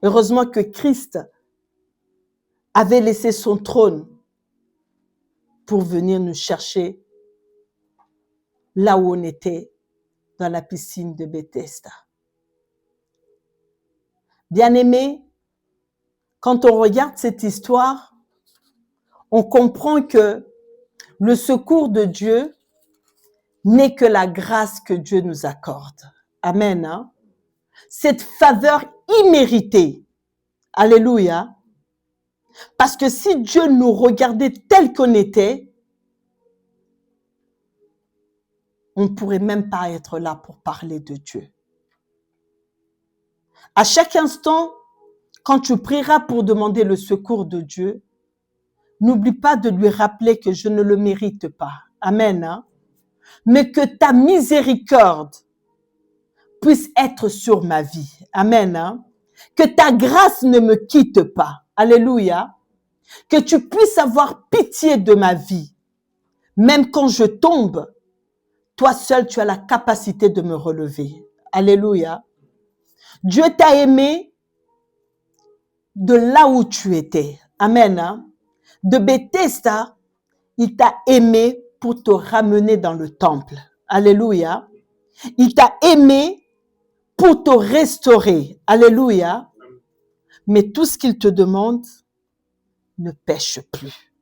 Heureusement que Christ avait laissé son trône pour venir nous chercher là où on était, dans la piscine de Bethesda. Bien-aimés, quand on regarde cette histoire, on comprend que le secours de Dieu n'est que la grâce que Dieu nous accorde. Amen. Hein? Cette faveur imméritée. Alléluia. Parce que si Dieu nous regardait tel qu'on était, on ne pourrait même pas être là pour parler de Dieu. À chaque instant, quand tu prieras pour demander le secours de Dieu, n'oublie pas de lui rappeler que je ne le mérite pas. Amen. Hein? Mais que ta miséricorde puisse être sur ma vie. Amen. Hein? Que ta grâce ne me quitte pas. Alléluia. Que tu puisses avoir pitié de ma vie. Même quand je tombe, toi seul, tu as la capacité de me relever. Alléluia. Dieu t'a aimé de là où tu étais. Amen. Hein? De Bethesda, il t'a aimé pour te ramener dans le temple. Alléluia. Il t'a aimé pour te restaurer. Alléluia. Mais tout ce qu'il te demande, ne pêche plus.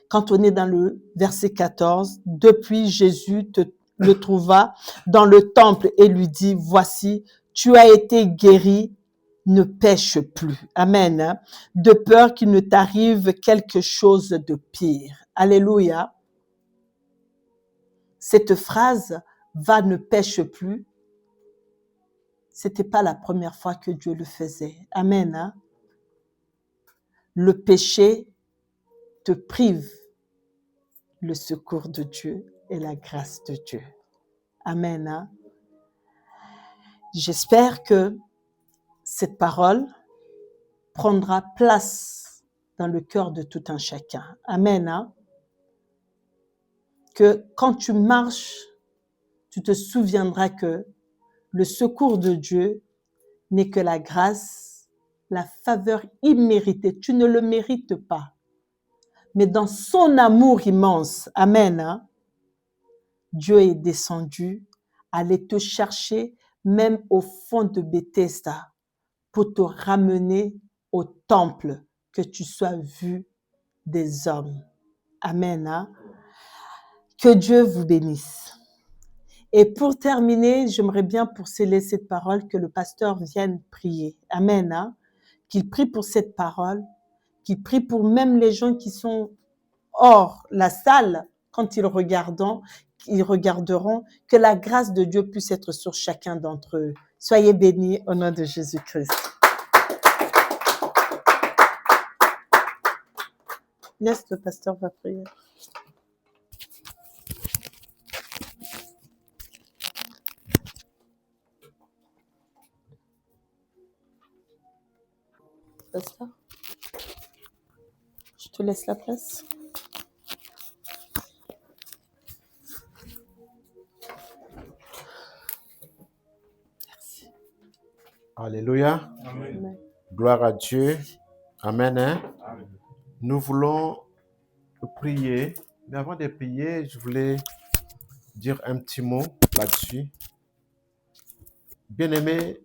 Quand on est dans le verset 14, depuis Jésus le trouva dans le temple et lui dit, voici, tu as été guéri, ne pêche plus. Amen. Hein? De peur qu'il ne t'arrive quelque chose de pire. Alléluia. Cette phrase, va, ne pêche plus, c'était pas la première fois que Dieu le faisait. Amen. Hein? Le péché te prive le secours de Dieu et la grâce de Dieu. Amen. Hein? J'espère que cette parole prendra place dans le cœur de tout un chacun. Amen. Hein? que quand tu marches, tu te souviendras que le secours de Dieu n'est que la grâce, la faveur imméritée. Tu ne le mérites pas. Mais dans son amour immense, amen, hein, Dieu est descendu, aller te chercher même au fond de Bethesda pour te ramener au temple, que tu sois vu des hommes. Amen. Hein? Que Dieu vous bénisse. Et pour terminer, j'aimerais bien pour sceller cette parole que le pasteur vienne prier. Amen. Hein? Qu'il prie pour cette parole, qu'il prie pour même les gens qui sont hors la salle quand ils regarderont, que la grâce de Dieu puisse être sur chacun d'entre eux. Soyez bénis au nom de Jésus-Christ. Laisse le pasteur va prier. Pasteur, je te laisse la place. Merci. Alléluia. Amen. Gloire à Dieu. Amen. Hein? Amen. Nous voulons prier. Mais avant de prier, je voulais dire un petit mot là-dessus. Bien-aimé,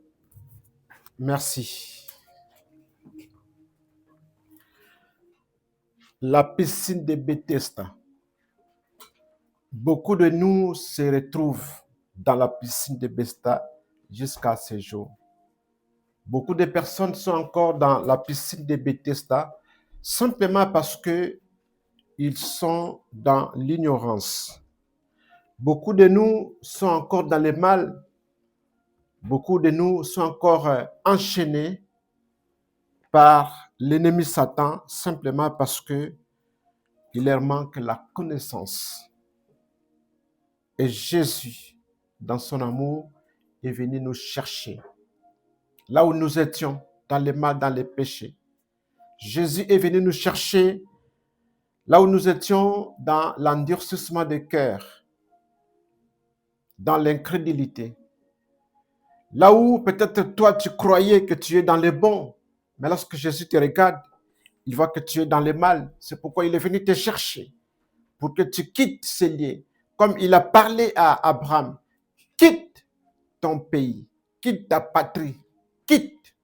merci. La piscine de Bethesda. Beaucoup de nous se retrouvent dans la piscine de Bethesda jusqu'à ce jour. Beaucoup de personnes sont encore dans la piscine de Bethesda simplement parce que ils sont dans l'ignorance. Beaucoup de nous sont encore dans le mal. Beaucoup de nous sont encore enchaînés par l'ennemi Satan simplement parce que il leur manque la connaissance. Et Jésus, dans son amour, est venu nous chercher. Là où nous étions, dans le mal, dans les péchés. Jésus est venu nous chercher là où nous étions dans l'endurcissement des cœurs, dans l'incrédulité. Là où peut-être toi tu croyais que tu es dans le bon, mais lorsque Jésus te regarde, il voit que tu es dans le mal. C'est pourquoi il est venu te chercher, pour que tu quittes ces lieux. Comme il a parlé à Abraham, quitte ton pays, quitte ta patrie, quitte,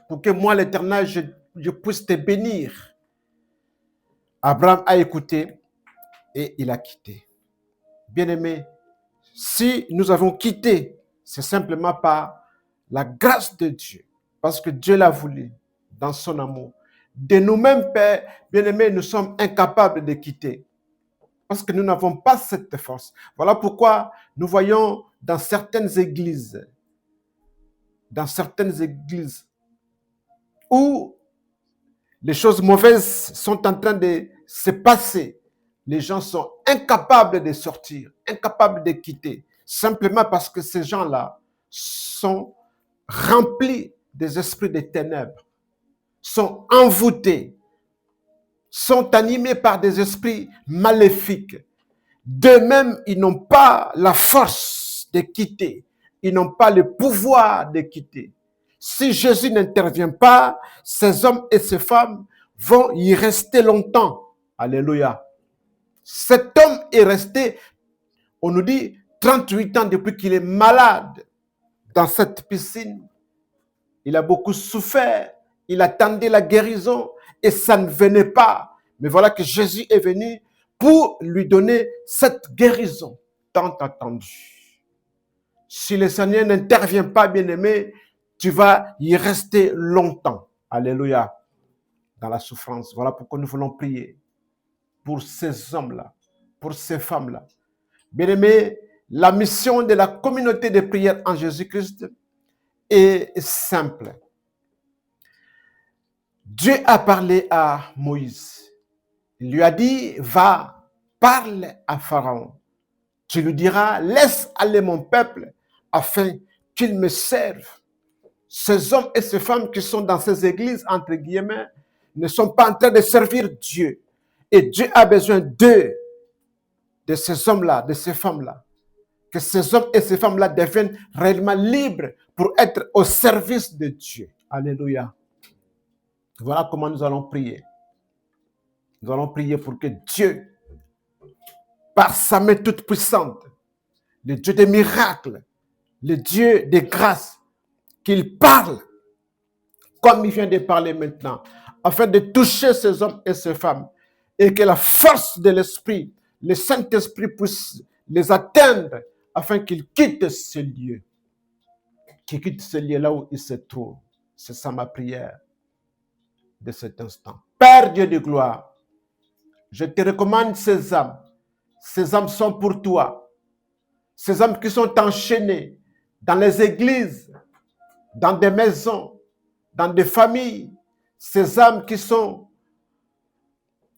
pour que moi l'Éternel, je puisse te bénir. Abraham a écouté et il a quitté. Bien-aimé, si nous avons quitté, c'est simplement par la grâce de Dieu, parce que Dieu l'a voulu dans son amour. De nous-mêmes, Père, bien-aimés, nous sommes incapables de quitter, parce que nous n'avons pas cette force. Voilà pourquoi nous voyons dans certaines églises où les choses mauvaises sont en train de se passer. Les gens sont incapables de sortir, incapables de quitter, simplement parce que ces gens-là sont remplis des esprits des ténèbres, sont envoûtés, sont animés par des esprits maléfiques. D'eux-mêmes, ils n'ont pas la force de quitter, ils n'ont pas le pouvoir de quitter. Si Jésus n'intervient pas, ces hommes et ces femmes vont y rester longtemps. Alléluia. Cet homme est resté, on nous dit, 38 ans depuis qu'il est malade dans cette piscine. Il a beaucoup souffert, il attendait la guérison et ça ne venait pas. Mais voilà que Jésus est venu pour lui donner cette guérison tant attendue. Si le Seigneur n'intervient pas, bien-aimé, tu vas y rester longtemps. Alléluia. Dans la souffrance. Voilà pourquoi nous voulons prier pour ces hommes-là, pour ces femmes-là. Bien-aimés, la mission de la communauté de prière en Jésus-Christ est simple. Dieu a parlé à Moïse. Il lui a dit, va, parle à Pharaon. Tu lui diras, laisse aller mon peuple afin qu'il me serve. Ces hommes et ces femmes qui sont dans ces églises, entre guillemets, ne sont pas en train de servir Dieu. Et Dieu a besoin d'eux. de ces hommes-là, de ces femmes-là. Que ces hommes et ces femmes-là deviennent réellement libres pour être au service de Dieu. Alléluia. Voilà comment nous allons prier. Nous allons prier pour que Dieu, par sa main toute puissante, le Dieu des miracles, le Dieu des grâces, qu'il parle comme il vient de parler maintenant, afin de toucher ces hommes et ces femmes, et que la force de l'Esprit, le Saint-Esprit puisse les atteindre, afin qu'ils quittent ce lieu, qu'ils quittent ce lieu là où ils se trouvent. C'est ça ma prière de cet instant. Père Dieu de gloire, je te recommande ces âmes. Ces âmes sont pour toi. Ces âmes qui sont enchaînées dans les églises, dans des maisons, dans des familles. Ces âmes qui sont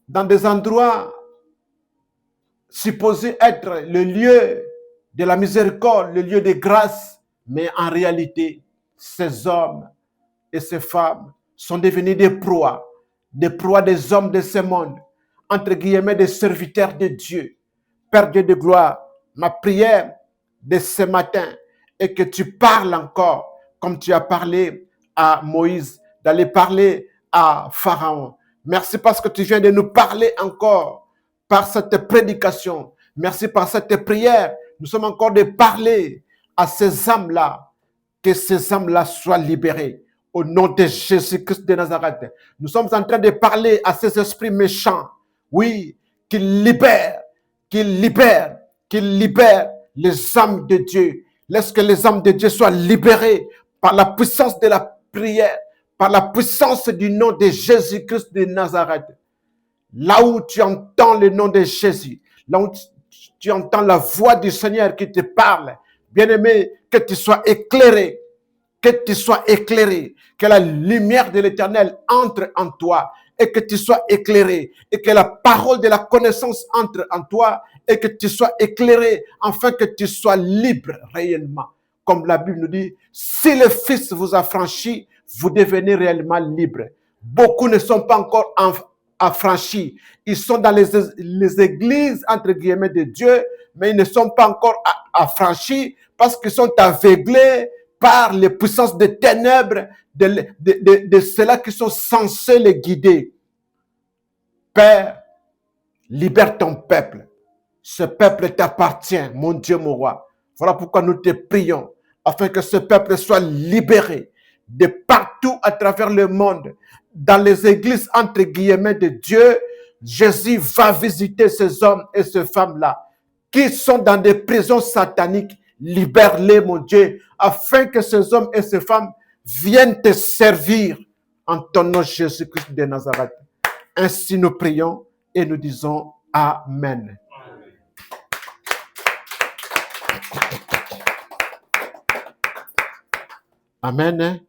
dans des endroits supposés être le lieu de la miséricorde, le lieu de grâce. Mais en réalité, ces hommes et ces femmes sont devenus des proies des hommes de ce monde, entre guillemets des serviteurs de Dieu. Père Dieu de gloire, ma prière de ce matin est que tu parles encore comme tu as parlé à Moïse, d'aller parler à Pharaon. Merci parce que tu viens de nous parler encore par cette prédication. Merci par cette prière. Nous sommes encore de parler à ces âmes-là, que ces âmes-là soient libérées. Au nom de Jésus-Christ de Nazareth, nous sommes en train de parler à ces esprits méchants. Oui, qu'ils libèrent les âmes de Dieu. Laisse que les âmes de Dieu soient libérées par la puissance de la prière, par la puissance du nom de Jésus-Christ de Nazareth. Là où tu entends le nom de Jésus, là où tu entends la voix du Seigneur qui te parle, bien-aimé, que tu sois éclairé, que la lumière de l'Éternel entre en toi et que tu sois éclairé, et que la parole de la connaissance entre en toi et que tu sois éclairé, afin que tu sois libre réellement. Comme la Bible nous dit, si le Fils vous a franchi, vous devenez réellement libre. Beaucoup ne sont pas encore affranchis. Ils sont dans les églises, entre guillemets, de Dieu, mais ils ne sont pas encore affranchis parce qu'ils sont aveuglés par les puissances des ténèbres de ceux-là qui sont censés les guider. Père, libère ton peuple. Ce peuple t'appartient, mon Dieu, mon roi. Voilà pourquoi nous te prions, afin que ce peuple soit libéré de partout à travers le monde. Dans les églises, entre guillemets, de Dieu, Jésus va visiter ces hommes et ces femmes-là qui sont dans des prisons sataniques. Libère-les, mon Dieu, afin que ces hommes et ces femmes viennent te servir en ton nom, Jésus-Christ de Nazareth. Ainsi nous prions et nous disons Amen. Amen.